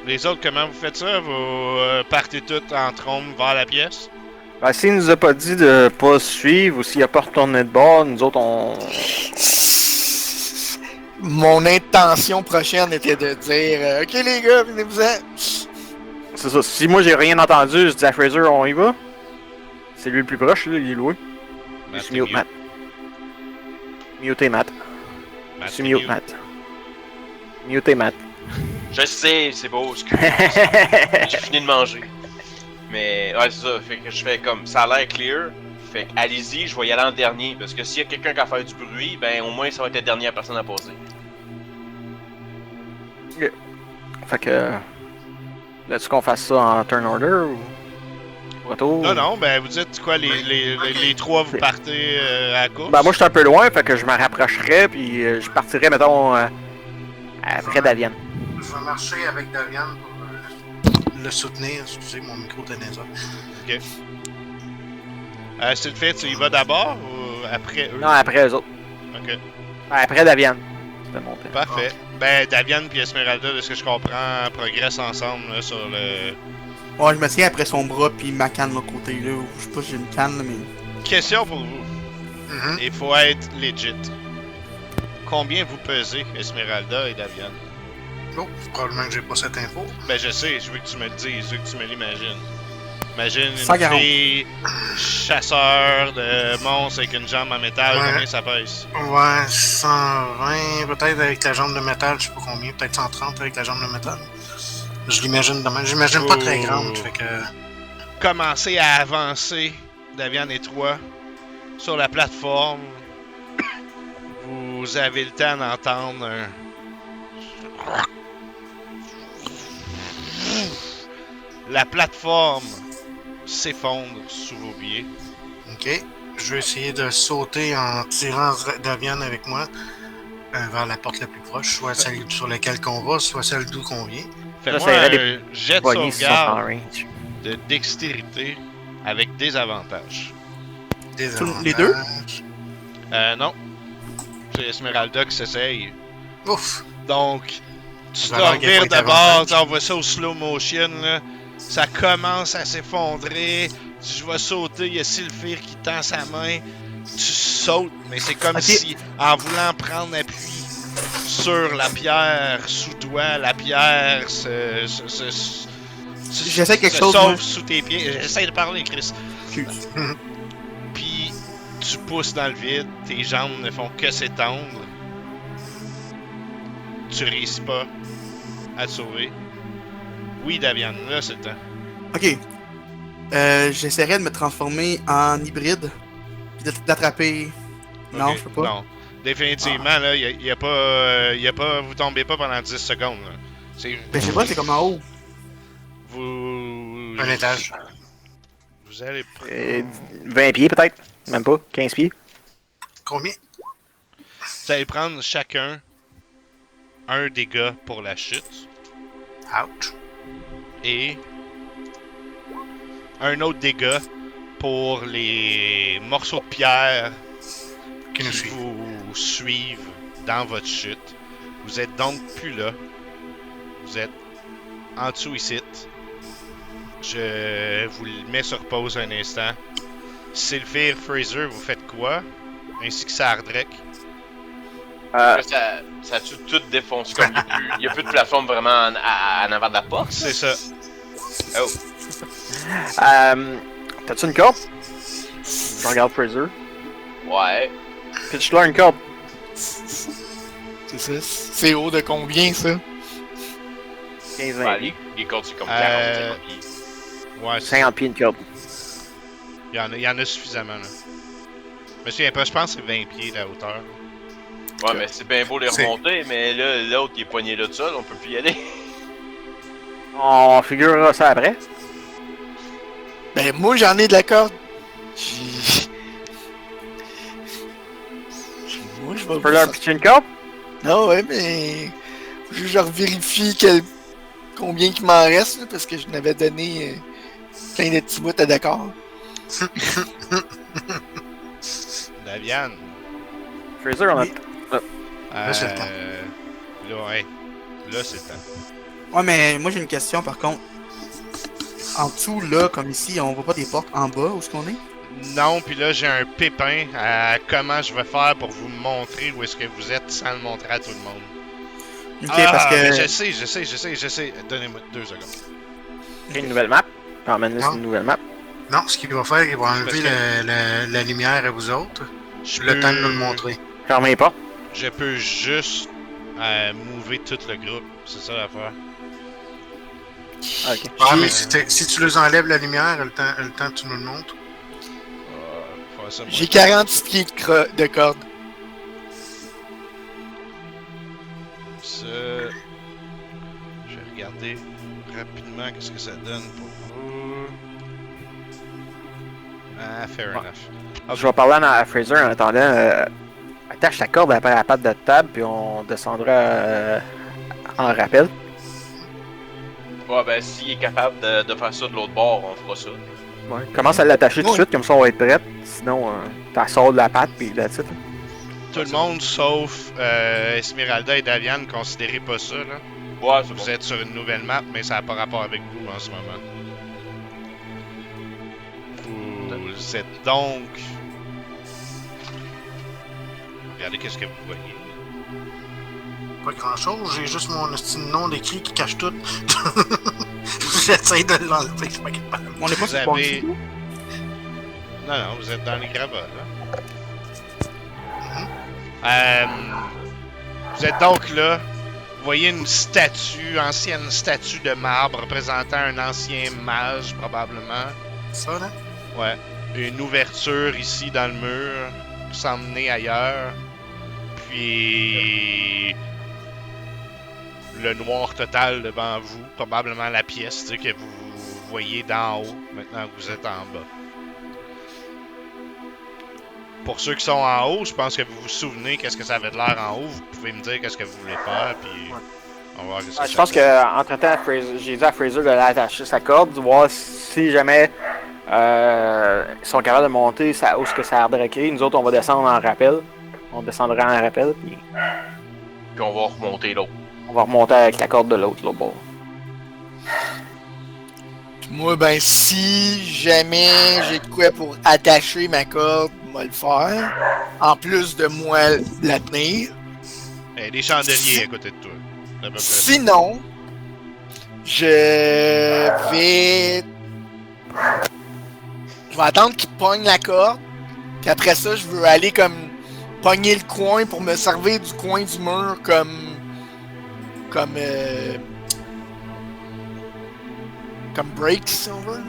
Les autres, comment vous faites ça? Vous partez tous en trombe vers la pièce? Ben, s'il nous a pas dit de pas suivre ou s'il a pas retourné de bord, nous autres, on... Mon intention prochaine était de dire ok les gars, venez-vous-en. C'est ça. Si moi, j'ai rien entendu, je dis à Fraser, on y va. C'est lui le plus proche, là, il est loué. Je Matt, suis t'es mute, Matt. Muté, Matt. Matt, Je suis t'es mute, mute. Matt. Muté, Matt. Je sais, c'est beau, excuse. J'ai fini de manger. Mais ouais, c'est ça. Fait que je fais comme ça a l'air clear. Fait que allez-y, je vais y aller en dernier. Parce que s'il y a quelqu'un qui a fait du bruit, ben au moins ça va être la dernière personne à poser. Fait que... Là-tu qu'on fasse ça en turn order ou... Retour? Non, non, ben vous dites quoi, les trois vous partez à la course? Ben moi, je suis un peu loin, fait que je me rapprocherais, puis je partirais, mettons, après Davian. Je vais marcher avec Davian pour le soutenir. Excusez, mon micro tenait ça. Ok. C'est le fait, tu y vas d'abord ou après eux? Non, après eux autres. Ok, Ben, après Davian. C'était mon plan. parfait. Ben, Davian et Esmeralda, de ce que je comprends, progressent ensemble là, sur le... Ouais, je me tiens après son bras puis ma canne de l'autre côté là. Je sais pas si j'ai une canne là, mais. Question pour vous. Mhm. Il faut être legit. Combien vous pesez, Esmeralda et Davian? Oh, probablement que j'ai pas cette info. Ben, je sais, je veux que tu me le dises, je veux que tu me l'imagines. Imagine une 140. fille chasseur de monstres avec une jambe en métal, Ouais. combien ça pèse? Ouais, 120, peut-être avec la jambe de métal, je sais pas combien, peut-être 130 avec la jambe de métal. Je l'imagine demain. J'imagine pas très grande, fait que. Commencez à avancer, Davian et toi, sur la plateforme. Vous avez le temps d'entendre un... La plateforme s'effondre sous vos pieds. Ok. Je vais essayer de sauter en tirant Davian avec moi vers la porte la plus proche, soit celle sur laquelle qu'on va, soit celle d'où qu'on vient. Fais-moi J'essaierai un jet de Pogner si ils sont en sauvegarde range. de dextérité avec des avantages. Des Les deux? avantages. Non. C'est Esmeralda qui s'essaye. Ouf! Donc, tu te Ça a l'air qu'il y a revires pas d'abord, d'avantage. on voit ça au slow motion, là. Ça commence à s'effondrer. Je vais sauter, il y a Sylphir qui tend sa main. Tu sautes, mais c'est comme Ok. si, en voulant prendre appui sur la pierre sous toi, la pierre J'essaie quelque se chose, sauve moi. sous tes pieds. J'essaie de parler, Chris. Excuse. Puis tu Tu pousses dans le vide, tes jambes ne font que s'étendre. Tu réussis pas à te sauver. Oui, Davian, là c'est le temps. Ok. J'essaierai de me transformer en hybride. Puis d'attraper. Non, Ok, je peux pas. Non. Définitivement, là, y a pas. Vous tombez pas pendant 10 secondes. Là. C'est. Ben, je sais pas, c'est comme en haut. Vous. Un étage. Vous allez. 20 pieds peut-être? Même pas? 15 pieds? Combien? Vous allez prendre chacun un dégât pour la chute Ouch. et un autre dégât pour les morceaux de pierre Qui nous qui suit. vous suivent dans votre chute. Vous êtes donc plus là. Vous êtes en dessous ici. Je vous le mets sur pause un instant. Sylphir, Fraser, vous faites quoi? Ainsi que Sardrek. Ça a tout défoncé. Comme il y a plus de plateforme vraiment en avant de la porte. C'est ça. Oh. T'as-tu une corde? Je regarde Fraser. Ouais. Pitch-toi une corde. C'est ça. C'est haut de combien, ça? 15-20 Ouais, pieds. les cordes, c'est comme 40 pieds. Ouais, c'est 50 pieds une corde. il y en a suffisamment là. Je me souviens pas, je pense que c'est 20 pieds la hauteur. Ouais, mais c'est bien beau les C'est- remonter, mais là, l'autre, il est poigné là de seul, on peut plus y aller. On figurera ça après. Ben, moi, j'en ai de la corde. J'ai- Moi, je vais Tu peux leur pitcher une corde? Non, ouais, mais. Faut juste que je revérifie combien il m'en reste, là, parce que je n'avais donné plein de petits bouts à d'accord. Davian. Fraser, on a. Oui. Là, c'est le temps. Là, ouais. Là, c'est le temps. Ouais, mais moi j'ai une question par contre. En dessous, là, comme ici, on voit pas des portes en bas où est-ce qu'on est? Non, puis là, j'ai un pépin à comment je vais faire pour vous montrer où est-ce que vous êtes sans le montrer à tout le monde. Ok, Ah, parce mais que. je sais. Donnez-moi 2 secondes. Crée une nouvelle map. Emmène-nous Non. une nouvelle map. Non, ce qu'il va faire, il va enlever Parce la lumière à vous autres. Je Le peux- temps de nous le montrer. Ferme les portes. Je peux juste mover tout le groupe. C'est ça l'affaire. Ah, ok. Ah, J'ai- mais si tu leur enlèves la lumière, le temps tu nous le montres. Faire ça, moi. J'ai 46 pieds de corde. Ça. Je vais regarder rapidement qu'est-ce que ça donne pour vous. Ah, fair enough. Je vais parler à Fraser en attendant. Attache ta corde après la patte de table, puis on descendra en rappel. Ouais, ben, s'il est capable de faire ça de l'autre bord, on fera ça. Ouais. Commence à l'attacher tout de Ouais. suite, comme ça on va être prête. Sinon, t'as sort de la patte, puis that's it. Tout le monde sauf Esmeralda et Davian, considérez pas ça là. Ouais, c'est Vous bon. êtes sur une nouvelle map, mais ça n'a pas rapport avec vous en ce moment. Vous êtes donc. Regardez qu'est-ce que vous voyez. Pas grand chose, j'ai juste mon style nom d'écrit qui cache tout. J'essaie de l'enlever, je suis pas capable. On est pas Vous sur le point avez- de vue. Non, non, vous êtes dans les gravats là. Vous êtes donc là. Vous voyez une statue, ancienne statue de marbre représentant un ancien mage probablement. Ça, là? Ouais. Une ouverture ici dans le mur pour s'emmener ailleurs. Puis le noir total devant vous, probablement la pièce tu sais, que vous voyez d'en haut maintenant que vous êtes en bas. Pour ceux qui sont en haut, je pense que vous vous souvenez qu'est-ce que ça avait de l'air en haut. Vous pouvez me dire qu'est-ce que vous voulez faire, puis on va voir qu'est-ce que Je ça pense donne. que entre temps, j'ai dit à Fraser de l'attacher sa corde, de voir si jamais ils sont capables de monter où est-ce que ça a créer. Nous autres, on va descendre en rappel. On descendra en rappel, puis Puis on va remonter l'autre. on va remonter avec la corde de l'autre bord. Puis moi, ben, si jamais j'ai de quoi pour attacher ma corde, moi le faire. En plus de moi la tenir. Eh, des chandeliers à côté de toi. C'est à peu près ça. Sinon, je vais. Je vais attendre qu'il pogne la corde. Puis après ça, je veux aller comme pogner le coin pour me servir du coin du mur comme break, si on veut.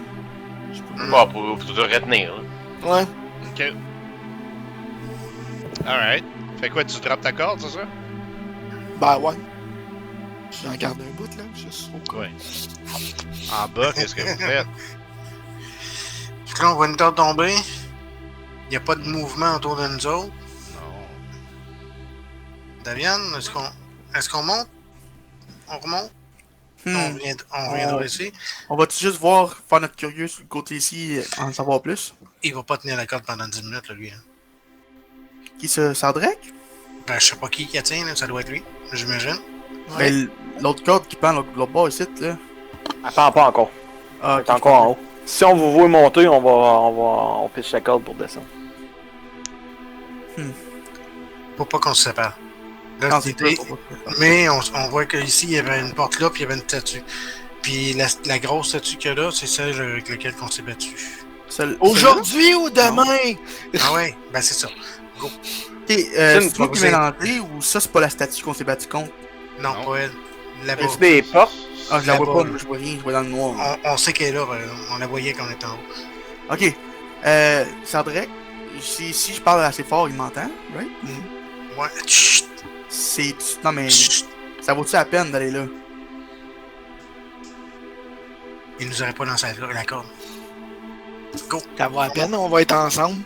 Bon, pour te retenir. Là. Ouais. Ok. Alright. Fait quoi, tu droppes ta corde, c'est ça? Ben ouais. J'en garde un bout là, juste au cas. Ouais. En bas, qu'est-ce que vous faites? Fait que là, on voit une corde tomber. Il n'y a pas de mouvement autour de nous autres. Non. Davian, est-ce qu'on monte? On remonte? On reviendra ici. On va-tu juste voir, faire notre curieux sur le côté ici, en savoir plus? Il va pas tenir la corde pendant 10 minutes, là, lui. Hein. Qui ça, Sardrek? Ben, je sais pas qui la tient, là, ça doit être lui, j'imagine. Ouais. Ben, l'autre corde qui pend l'autre bord ici, là. Elle pend pas encore. Ah, Elle est encore en haut. Si on vous voit monter, on pitch la corde pour descendre. Faut pas qu'on se sépare. Là, Non, c'est c'est idée. pas. Mais on voit qu'ici, il y avait une porte là, puis il y avait une statue. Puis la grosse statue qu'il y a là, c'est celle avec laquelle on s'est battu. Aujourd'hui ou demain? Ah ouais, ben c'est ça. Go. Ok, une c'est toi qui proposition. mélangé ou ça, c'est pas la statue qu'on s'est battu contre? Non, Non. pas elle. Là-bas. Y'a-tu des portes? Ah, je la vois Là-bas, pas, moi, je vois rien, je vois dans le noir. On sait qu'elle est là, on la voyait quand on était en haut. Ok, Sardrek, si je parle assez fort, il m'entend, right? Ouais, chut, Non mais, chut. ça vaut-tu la peine d'aller là? Il nous aurait pas lancé la corde. Go. Ça vaut la peine, on va être ensemble.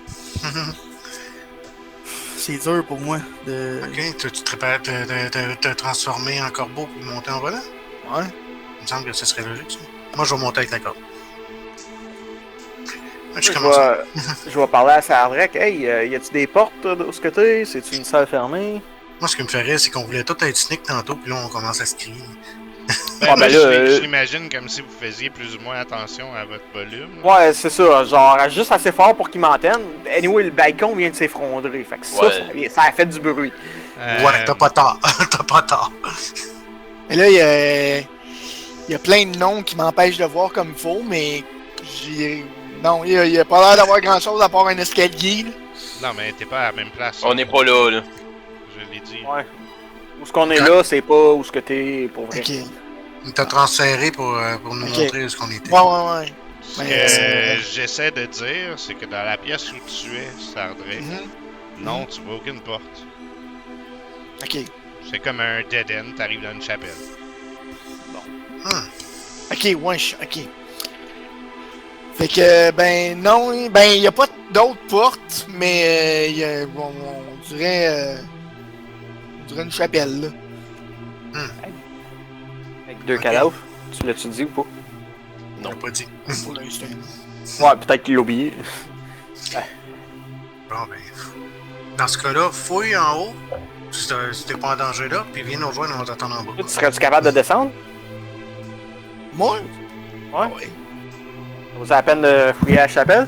C'est dur pour moi de... Ok, tu te prépares te transformer en corbeau pour monter en volant? Ouais. Il me semble que ce serait logique, ça. Moi, je vais monter avec la corde. Ouais, je Je commence. je vais parler à Sardrek. Hey, y a-tu des portes de ce côté? C'est-tu une salle fermée? Moi, ce qui me fait rire, c'est qu'on voulait tout être sneak tantôt, puis là, on commence à se crier. Ben, Ah, moi, ben là, je l'imagine comme si vous faisiez plus ou moins attention à votre volume. Ouais, c'est ça. Genre, juste assez fort pour qu'ils m'entendent. Anyway, le balcon vient de s'effondrer. Fait que ça, Ouais. ça a fait du bruit. Ouais, t'as pas tort. T'as pas tort. Et là, il y a plein de noms qui m'empêchent de voir comme il faut, mais non, il y a pas l'air d'avoir grand chose à part un escalier. Là. Non, mais t'es pas à la même place. On n'est pas là, là. Je l'ai dit. Ouais. Où ce qu'on est là, c'est pas où ce que t'es pour vrai. Ok. Il t'a transféré pour nous Ok. montrer où ce qu'on était. Ouais. Ce Mais, que j'essaie de dire, c'est que dans la pièce où tu es, Sardrek, Mhm. non, tu vois aucune porte. Ok. C'est comme un dead end, t'arrives dans une chapelle. Ok, ouais, ok. Fait que, ben non, ben il y a pas d'autres portes, mais il y a, bon, on dirait une chapelle, là. Avec deux Ok. cadavres. Tu l'as-tu dit ou pas? On l'a pas dit. Pour l'instant. Ouais, peut-être qu'il l'a oublié. Bon, ben. Dans ce cas-là, fouille en haut. Si t'es pas en danger là, puis viens nous rejoindre, on va t'attendre en bas. Tu serais-tu capable de descendre? Moi? Ouais. Ouais. Ça vaut la peine de fouiller la chapelle?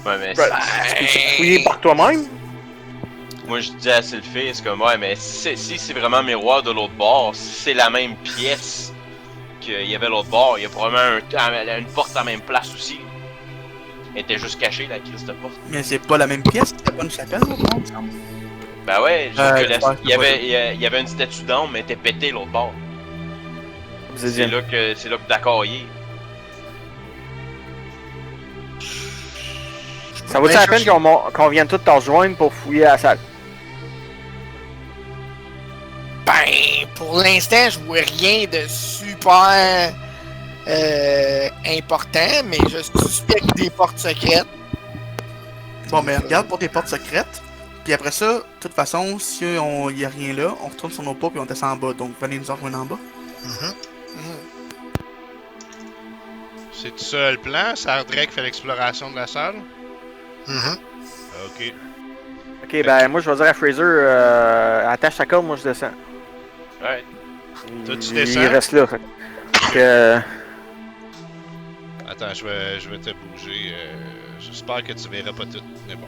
Ouais, mais Tu peux fouiller par toi-même? moi je dis à Sylphie, c'est comme, ouais, mais si c'est vraiment miroir de l'autre bord, si c'est la même pièce qu'il y avait l'autre bord, il y a probablement une porte à la même place aussi. Elle était juste cachée, la crise de porte. Mais c'est pas la même pièce, c'était pas une chapelle, là, il me semble. Ben ouais, Ouais, il y avait une statue d'homme, mais elle était pétée l'autre bord. C'est là que d'accord il est. Ça vaut-tu la peine qu'on vienne tous te rejoindre pour fouiller la salle? Ben, pour l'instant, je vois rien de super important, mais je suspecte des portes secrètes. Bon, mais regarde pour tes portes secrètes. Puis après ça, de toute façon, si on y a rien là, on retourne sur nos pas puis on descend en bas. Donc venez nous rejoindre en bas. Mhm. C'est ça le plan? Sardrek fait l'exploration de la salle? Mhm. Ok. Ok, ben moi je vais dire à Fraser, attache ta corde, moi je descends. Ouais. Toi, tu Il descends? reste là. Fait que, Attends, je vais te bouger. J'espère que tu verras pas tout, mais bon.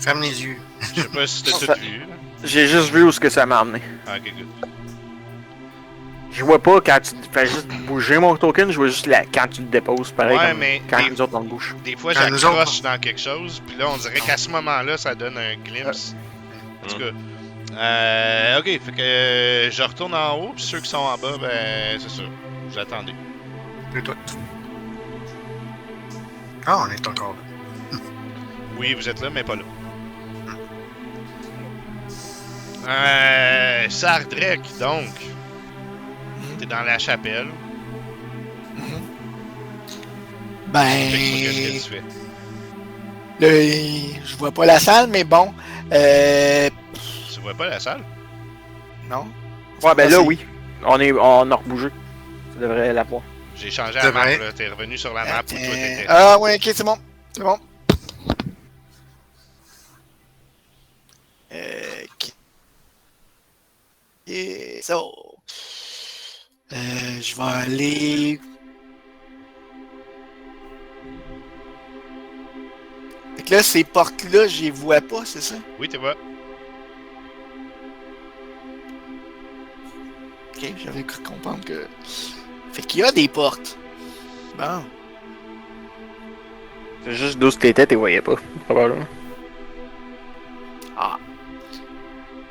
Ferme les yeux. Je sais pas si t'as tout vu. Là. j'ai juste vu où ce que ça m'a amené. Ah, ok, good. Je vois pas quand tu fais juste bouger mon token, je vois juste quand tu le déposes, pareil Ouais, comme mais quand des- nous autres on le bouge. Des fois, Quand nous j'accroche dans quelque chose, puis là, on dirait qu'à ce moment-là, ça donne un glimpse. En tout cas, ok, fait que je retourne en haut, puis ceux qui sont en bas, ben, c'est ça. Vous attendez. C'est tout. Ah, on est encore là. Oui, vous êtes là, mais pas là. Sardrek, donc. T'es dans la chapelle. Explique-moi qu'est-ce que Ben. tu fais. Là, je vois pas la salle, mais bon. Tu vois pas la salle? Non. Ouais, ben là, c'est- oui. On a rebougé. Tu devrais la voir. J'ai changé C'est la map, vrai. là. T'es revenu sur la map où toi t'étais. Ah, ouais, ok, c'est bon. C'est bon. Ok. Et so. Je vais aller. Fait que là, ces portes-là, je les vois pas, c'est ça? Oui, tu vois. Ok, j'avais cru comprendre que. Fait qu'il y a des portes. Bon. C'est juste d'où t'étais, t'es voyais pas, probablement.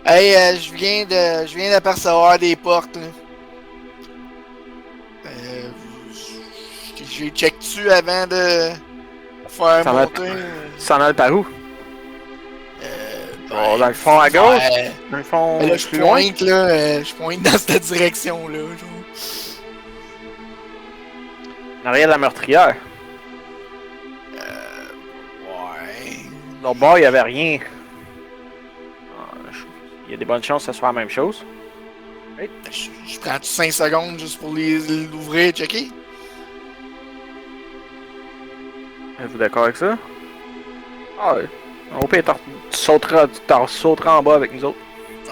Hey, je viens d'apercevoir des portes. Là. J'ai check dessus avant de faire Ça va- monter. Ça en a par où? Ben, Dans le fond à gauche? ouais. Dans le fond Ben là, je plus loin? pointe, là. Je pointe dans cette direction-là. Genre. En arrière de la meurtrière. Ouais. L'autre bord, il y avait rien. Il y a des bonnes chances que ce soit la même chose. Je prends 5 secondes juste pour l'ouvrir et checker. Êtes-vous d'accord avec ça? Ah ouais. Au pire, tu sauteras en bas avec nous autres. Ouais.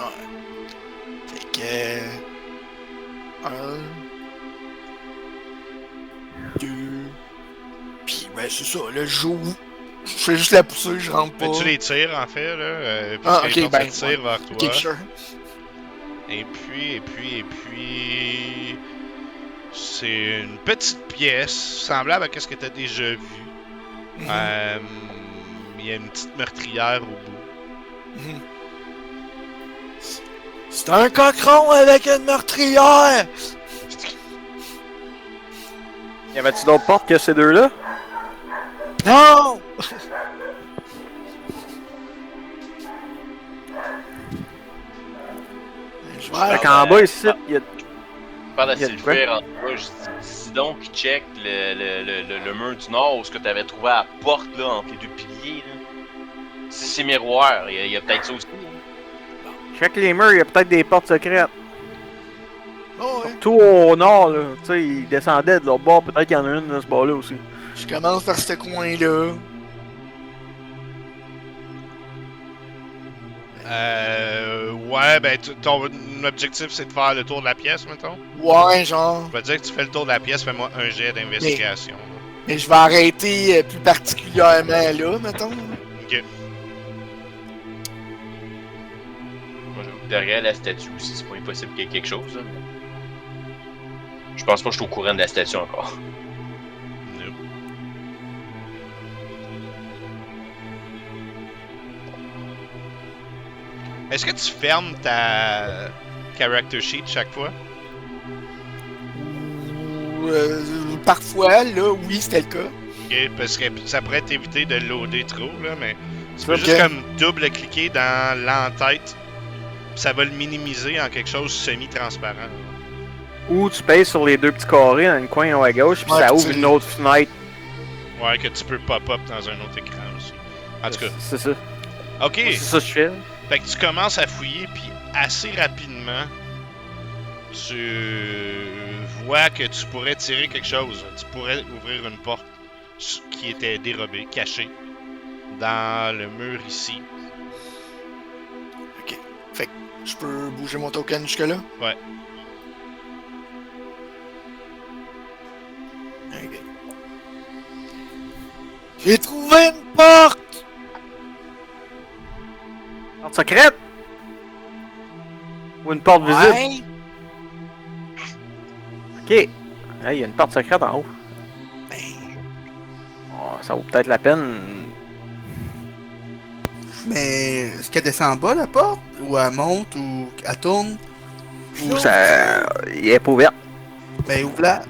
Fait que. 1. 2. Puis, ben, c'est ça, là, je joue. Je fais juste la pousser, je rentre pas. Tu les tires, en fait, là. Puis Ah, les ok, autres ben, se tirent vers toi. Ok, sure. Et puis... C'est une petite pièce, semblable à ce que tu as déjà vu. Mhm. Il y a une petite meurtrière au bout. Mhm. C'est un cochon avec une meurtrière! Y avait-tu d'autres portes que ces deux-là? Non! Je vais Fait qu'en bas ici, il y a... Je parle à Il y a de Sylvain en bas, je dis donc qu'il check le mur du nord où ce que tu avais trouvé à la porte là, entre les deux piliers. Là. Si c'est miroir, il y a peut-être ça aussi. Hein. Check les murs, il y a peut-être des portes secrètes. Oh, ouais. Tout au nord, là. Tu sais, il descendait de l'autre bord, peut-être qu'il y en a une dans ce bord-là aussi. Je commence par ce coin-là. Ouais, ben, ton objectif, c'est de faire le tour de la pièce, mettons. Ouais, genre. Je vais dire que tu fais le tour de la pièce, fais-moi un jet d'investigation. Mais je vais arrêter plus particulièrement là, mettons. Ok. Moi, j'avoue que derrière la statue aussi, c'est pas impossible qu'il y ait quelque chose. Là. Je pense pas que je suis au courant de la statue encore. No. Est-ce que tu fermes ta character sheet chaque fois? Parfois, là, oui, c'était le cas. Ok, parce que ça pourrait t'éviter de loader trop, là, mais tu peux Ok. juste comme double-cliquer dans l'entête, pis ça va le minimiser en quelque chose semi-transparent. Ou tu payes sur les deux petits carrés dans le coin haut à gauche, puis Ouais, ça puis ouvre tu- une autre fenêtre. Ouais, que tu peux pop-up dans un autre écran aussi. En tout cas, C'est ça. ok. C'est ça que je fais. Fait que tu commences à fouiller, puis assez rapidement, tu vois que tu pourrais tirer quelque chose. Tu pourrais ouvrir une porte qui était dérobée, cachée, dans le mur ici. Je peux bouger mon token jusque-là? Ouais. Ok. J'ai trouvé une porte! Porte secrète? Ou une porte visible? Ouais. Ok. Il y a une porte secrète en haut. Ben, Oh, ça vaut peut-être la peine. Mais est-ce qu'elle descend en bas la porte? Ou elle monte? Ou elle tourne? Ou ça. Il est pas ouvert. Ben ouvre-la.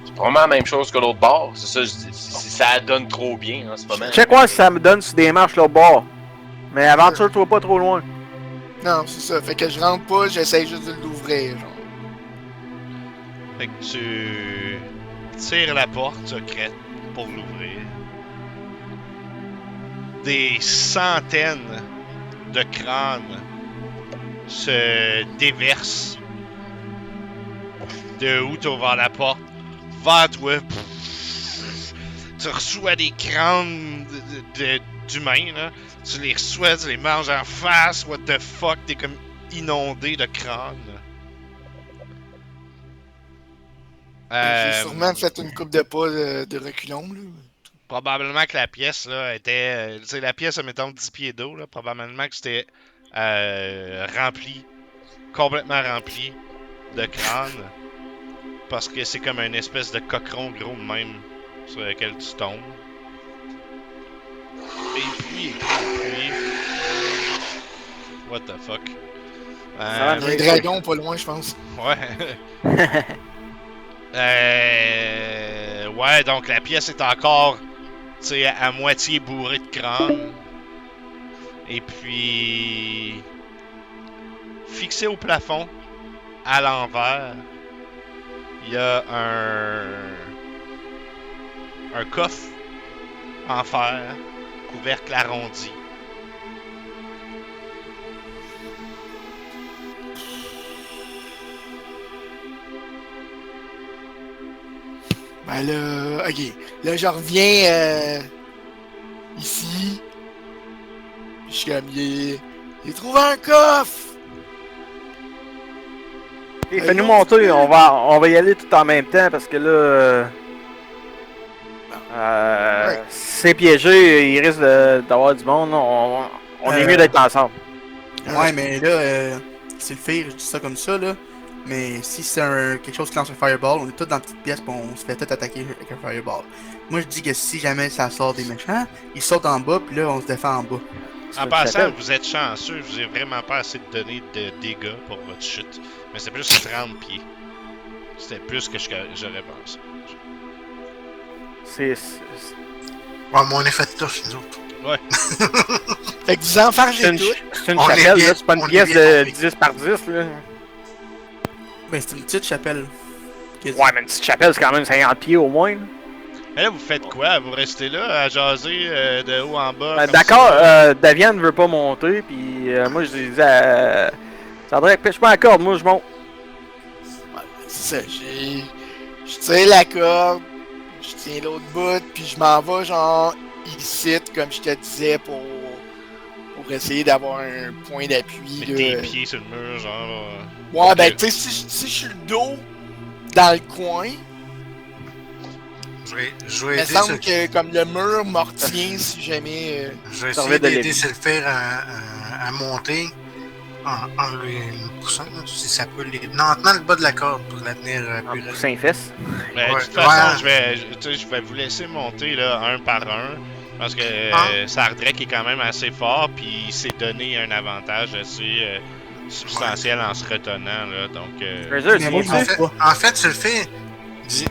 C'est probablement la même chose que l'autre bord. C'est ça, je dis. Ça donne trop bien en ce moment. Check quoi si ça me donne sur des marches là au bord. Mais aventure-toi pas trop loin. non, c'est ça. Fait que je rentre pas, j'essaie juste de l'ouvrir, genre. Fait que tu tires la porte secrète pour l'ouvrir. Des centaines de crânes se déversent de où tu ouvres la porte vers toi. Tu reçois des crânes d'humains, là. Tu les reçois, tu les manges en face. What the fuck, t'es comme inondé de crânes. J'ai sûrement fait une coupe de pas de reculons, là. Probablement que la pièce là était. Tu sais, la pièce, mettons 10 pieds d'eau, là. Probablement que c'était rempli. Complètement rempli de crânes. Parce que c'est comme une espèce de coqueron gros de même sur lequel tu tombes. Et puis. What the fuck? va, Il y a un dragon pas loin, je pense. Ouais. Ouais, donc la pièce est encore, tu sais, à moitié bourrée de crânes. Et puis, fixé au plafond, à l'envers, il y a un coffre en fer, couvercle arrondi. Ben là, ok. Là, je reviens ici. Puis je suis comme, il trouvé un coffre! Ok, fais-nous monter, on va y aller tout en même temps parce que là. Ouais. Si c'est piégé, il risque d'avoir du monde. On est mieux d'être ensemble. Ouais, mais là, c'est le pire, je dis ça comme ça, là. Mais si c'est quelque chose qui lance un fireball, on est tous dans la petite pièce pis on se fait tout attaquer avec un fireball. Moi je dis que si jamais ça sort des méchants, ils sautent en bas puis là on se défend en bas. En passant, vous êtes chanceux, je vous ai vraiment pas assez de données de dégâts pour votre chute. Mais c'était plus 30 pieds. C'était plus que j'aurais pensé. C'est. Ouais, mais on est fait de touche, nous autres. Ouais. Fait que vous enfargez C'est une, tout. c'est une On est chapelle, bien- là, c'est pas une on est pièce bien de tombé. 10 par 10, là. Ben c'est une petite chapelle. Ouais, mais une petite chapelle, c'est quand même 50 pieds au moins. Là. Mais là, vous faites quoi? Vous restez là à jaser de haut en bas? Ben, comme d'accord, ça? Davian veut pas monter, puis moi je lui dis à Sandra, pêche-moi la corde, moi je monte. Ouais, c'est ça, je tire la corde, je tiens l'autre bout, puis je m'en vais genre ici, comme je te disais, pour essayer d'avoir un point d'appui. Mets tes pieds sur le mur, genre. Ouais, Ok. ben tu sais, si je suis le dos dans le coin, Je vais il me aider semble sur- que comme le mur me retient si jamais... Je vais Servait essayer de d'aider levier. Sylpher à monter en lui poussant, là, si ça peut les... Non, en tenant le bas de la corde pour la tenir En plus poussant les fesses. Mais de Ouais, toute façon, ouais. je vais vous laisser monter là, un par un. Parce que Ah. Sardrek est quand même assez fort, puis il s'est donné un avantage assez substantiel en se retenant. Là, donc, Fraser, Mais tu moi, viens-tu? je- En fait, Sylpher,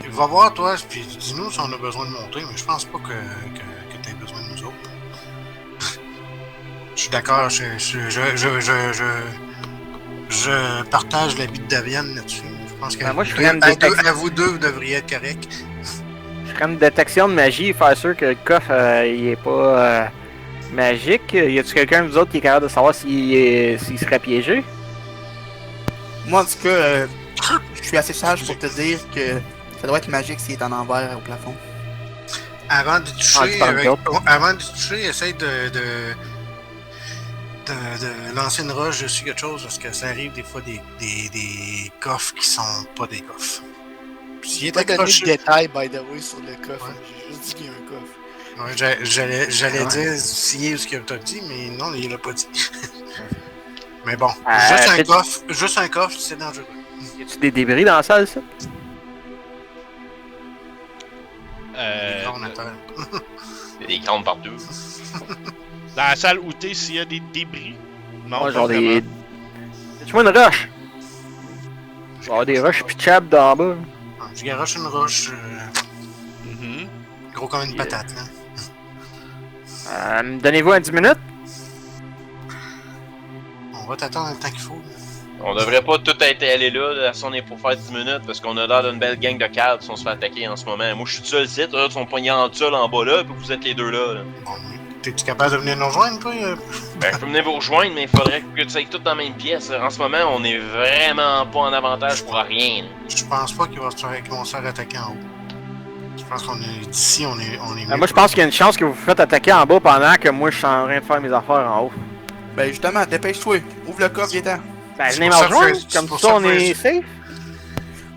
va voir toi, puis dis-nous si on a besoin de monter, mais je pense pas que tu aies besoin de nous autres. Je suis d'accord, je partage l'avis de Davian là-dessus. Je pense que Ben, moi, je vous ferais une deux- à détection. vous deux, vous devriez être corrects. Je ferais une détection de magie, faire sûr que le coffre il est pas magique. Y a-tu quelqu'un de vous autres qui est capable de savoir s'il serait piégé? Moi en tout cas, je suis assez sage pour te dire que ça doit être magique s'il est en envers au plafond. Avant de Ah, toucher, tu parles avant de toucher, essaye de lancer une roche dessus quelque chose parce que ça arrive des fois des coffres qui sont pas des coffres. Puis s'il J'ai est pas donné de accroché, détails, by the way, sur le coffre. Ouais. J'ai juste dit qu'il y a un coffre. ouais, j'allais Ouais. dire s'il est ce que t'as dit, mais non, il l'a pas dit. Mais bon, Fais- juste un coffre, c'est dangereux. Y a-tu des débris dans la salle, ça? Les drones à terre. Il y a des crânes partout. Dans la salle où t'es, s'il y a des débris. Non, Ouais, pas genre vraiment. des. Tu vois une roche? Genre des roches pitchables d'en bas. Je garoche une roche, Mhm. gros comme une Yeah. patate. Là. Donnez-vous un 10 minutes? On va t'attendre le temps qu'il faut. On devrait pas tout être allé là si on est pour faire 10 minutes, parce qu'on a l'air d'une belle gang de cadres si on se fait attaquer en ce moment. Moi, je suis seul site, eux sont pognés en seul en bas là, puis vous êtes les deux là. Bon, t'es-tu capable de venir nous rejoindre, toi? Ben, je peux venir vous rejoindre, mais il faudrait que tu sois tous dans la même pièce. En ce moment, on est vraiment pas en avantage pour rien. Je pense pas qu'ils vont se faire attaquer en haut. Je pense qu'on est d'ici, on est mieux. Moi, je pense qu'il y a une chance que vous vous faites attaquer en bas pendant que moi, je suis en train de faire mes affaires en haut. Ben justement, dépêche-toi. Ouvre le coffre, viens-t'en. Ben, C'est venez me pour ça que rejoindre, c'est comme pour ça, ça on que est je- safe.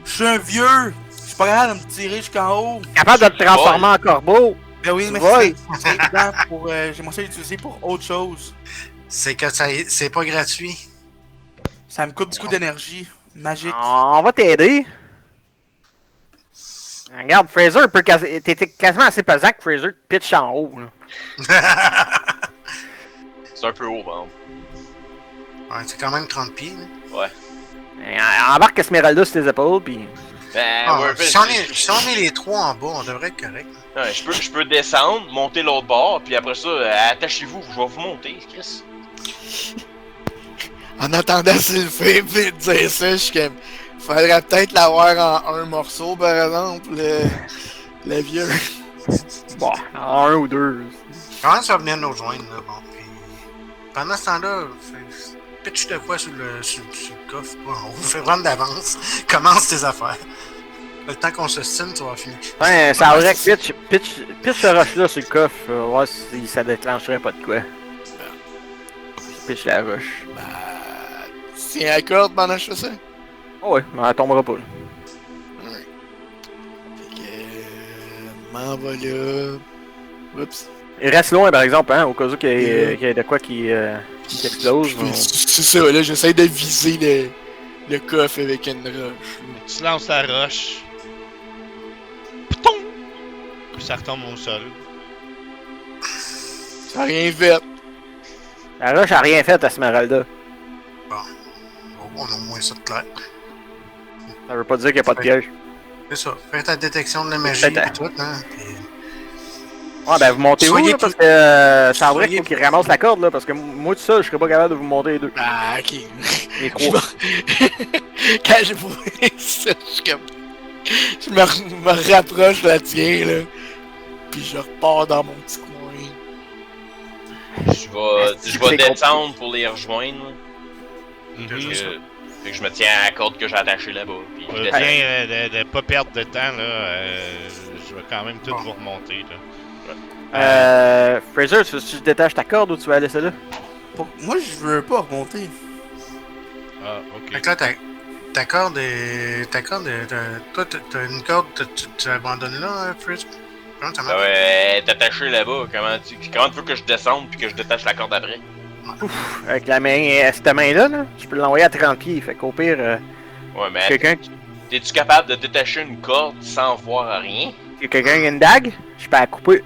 Je suis un vieux. Je suis pas capable de me tirer jusqu'en haut. Capable de te transformer en corbeau. Ben oui, mais Ouais. c'est dedans pour. J'aimerais ça l'utiliser pour autre chose. C'est que c'est pas gratuit. Ça me coûte beaucoup d'énergie. Magique. On va t'aider. Regarde, Fraser peut t'étais quasiment assez pesant que Fraser te pitch en haut. Là. C'est un peu haut, bon. Ouais, c'est quand même 30 pieds. Là. Embarque Esmeralda sur tes épaules, pis. Ben, Ah, ouais, si, on est les trois en bas, on devrait être correct. ouais, je peux descendre, monter l'autre bord, puis après ça, attachez-vous, je vais vous monter, Chris. En entendant Sylvain dire ça, je suis comme. Faudrait peut-être l'avoir en un morceau, par exemple, le vieux. Bon, en un ou deux. Comment ça va venir nous rejoindre, là? Bon, puis pendant ce temps-là, pitch de quoi sur le coffre, pas en haut. Fais vraiment d'avance. Commence tes affaires. Le temps qu'on se stine, ça va finir. Ouais, ça aurait que pitch ce roche-là sur le coffre, voir si ça déclencherait pas de quoi. Pitch la roche. C'est la corde pendant que je fais ça? Oh ouais, mais elle tombera pas. Là. Ouais. Fait que. M'en va là. Oups. Il reste loin par exemple, hein, au cas où qu'il y ait de quoi qui explose. C'est ça, là, j'essaie de viser le coffre avec une roche. Tu lances la roche. Pouton! Puis ça retombe au sol. Ça a rien fait. La roche a rien fait à Esmeralda. On a au moins ça de clair. Ça veut pas dire qu'il n'y a pas de piège. C'est ça. Fais ta détection de la magie Peut-être. et tout, hein. Puis, Ouais, ben vous montez où, Soyez là, parce tout- que ça vrai qu'il soyez- faut qu'il ramasse la corde, là, parce que moi tout seul, je serais pas capable de vous monter les deux. Ah, ok. Les trois. Quand j'ai trouvé ça, je suis comme. Je me rapproche de la tienne, là. Puis je repars dans mon petit coin. Je vais descendre pour les rejoindre. Mhm. Fait que je me tiens à la corde que j'ai attachée là-bas. Puis je descends. Bien de pas perdre de temps, là. Je vais quand même tout Bon. vous remonter, là. Fraser, tu veux que je détache ta corde ou tu vas la laisser là? Moi, je veux pas remonter. Ah, ok. Fait que là, ta corde est. Toi, t'as une corde, tu l'abandonnes là, Fritz? Comment ça marche? Ouais, t'es attaché là-bas. Comment tu veux que je descende puis que je détache la corde après? Avec la main, cette main-là, là, je peux l'envoyer à 30 pieds. Fait qu'au pire, Ouais, mais quelqu'un qui t'es-tu capable de détacher une corde sans voir rien? quelqu'un qui a une dague, je peux la couper.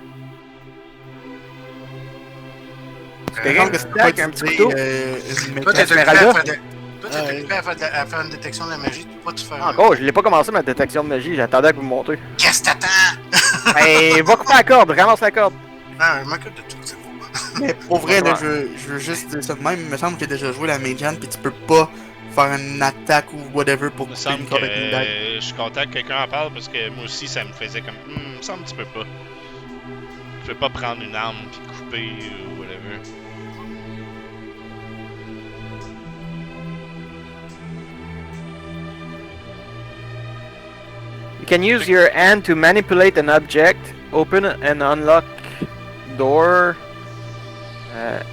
Quelqu'un qui a une dague, un petit couteau. Une Toi, t'es prêt Esmeralda? à faire une détection de la magie, tu peux pas te faire. Encore, je l'ai pas commencé ma détection de magie, j'attendais que vous me montiez. Qu'est-ce que t'attends? Ben, va couper la corde, ramasse la corde. Ah, je m'occupe de tout, c'est beau. Mais pour vrai, là, je veux juste dire ça de même. Il me semble que j'ai déjà joué la Mage Hand, pis tu peux pas faire une attaque ou whatever pour Il me couper semble une que corde avec une dague. je suis content que quelqu'un en parle parce que moi aussi ça me faisait comme. Il me semble que tu peux pas. Tu peux pas prendre une arme puis couper ou whatever. You can use your hand to manipulate an object, open and unlock door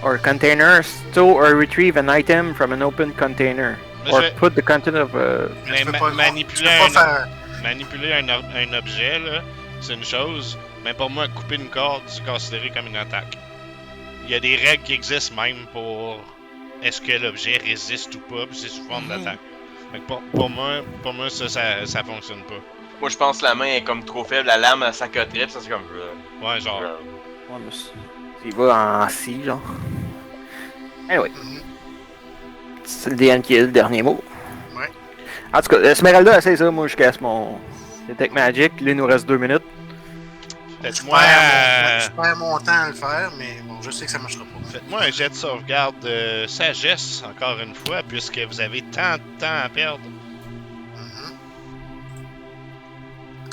or container, store or retrieve an item from an open container, Mais or je vais- put the content of a... Mais Tu peux pas- manipuler, tu peux pas faire. manipuler un objet, là, c'est une chose, mais pour moi, couper une corde, c'est considéré comme une attaque. Il y a des règles qui existent même pour est-ce que l'objet résiste ou pas, puis c'est sous forme d'attaque. Fait que pour moi ça fonctionne pas. Moi, je pense que la main est comme trop faible, la lame, elle s'accoterait, pis ça c'est comme. Ouais, genre. Ouais, mais il va en si, genre. Anyway. C'est le DN qui est le dernier mot. Ouais. En tout cas, Esmeralda, c'est ça, moi je casse mon Detect Magic, là il nous reste 2 minutes. Faites-moi Je perds mon temps à le faire, mais bon, je sais que ça marchera pas. faites-moi un jet de sauvegarde de sagesse, encore une fois, puisque vous avez tant de temps à perdre.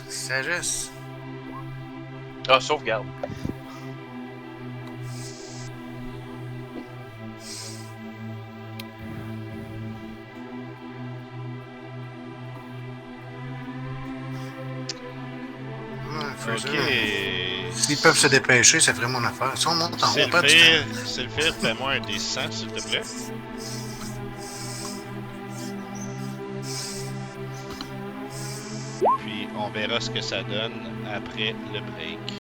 Sagesse. Ah, sauvegarde. Ok. S'ils peuvent se dépêcher, ça ferait mon affaire. Si on monte en haut, pas du temps. Sylphir, fais-moi un D100, s'il te plaît. Puis on verra ce que ça donne après le break.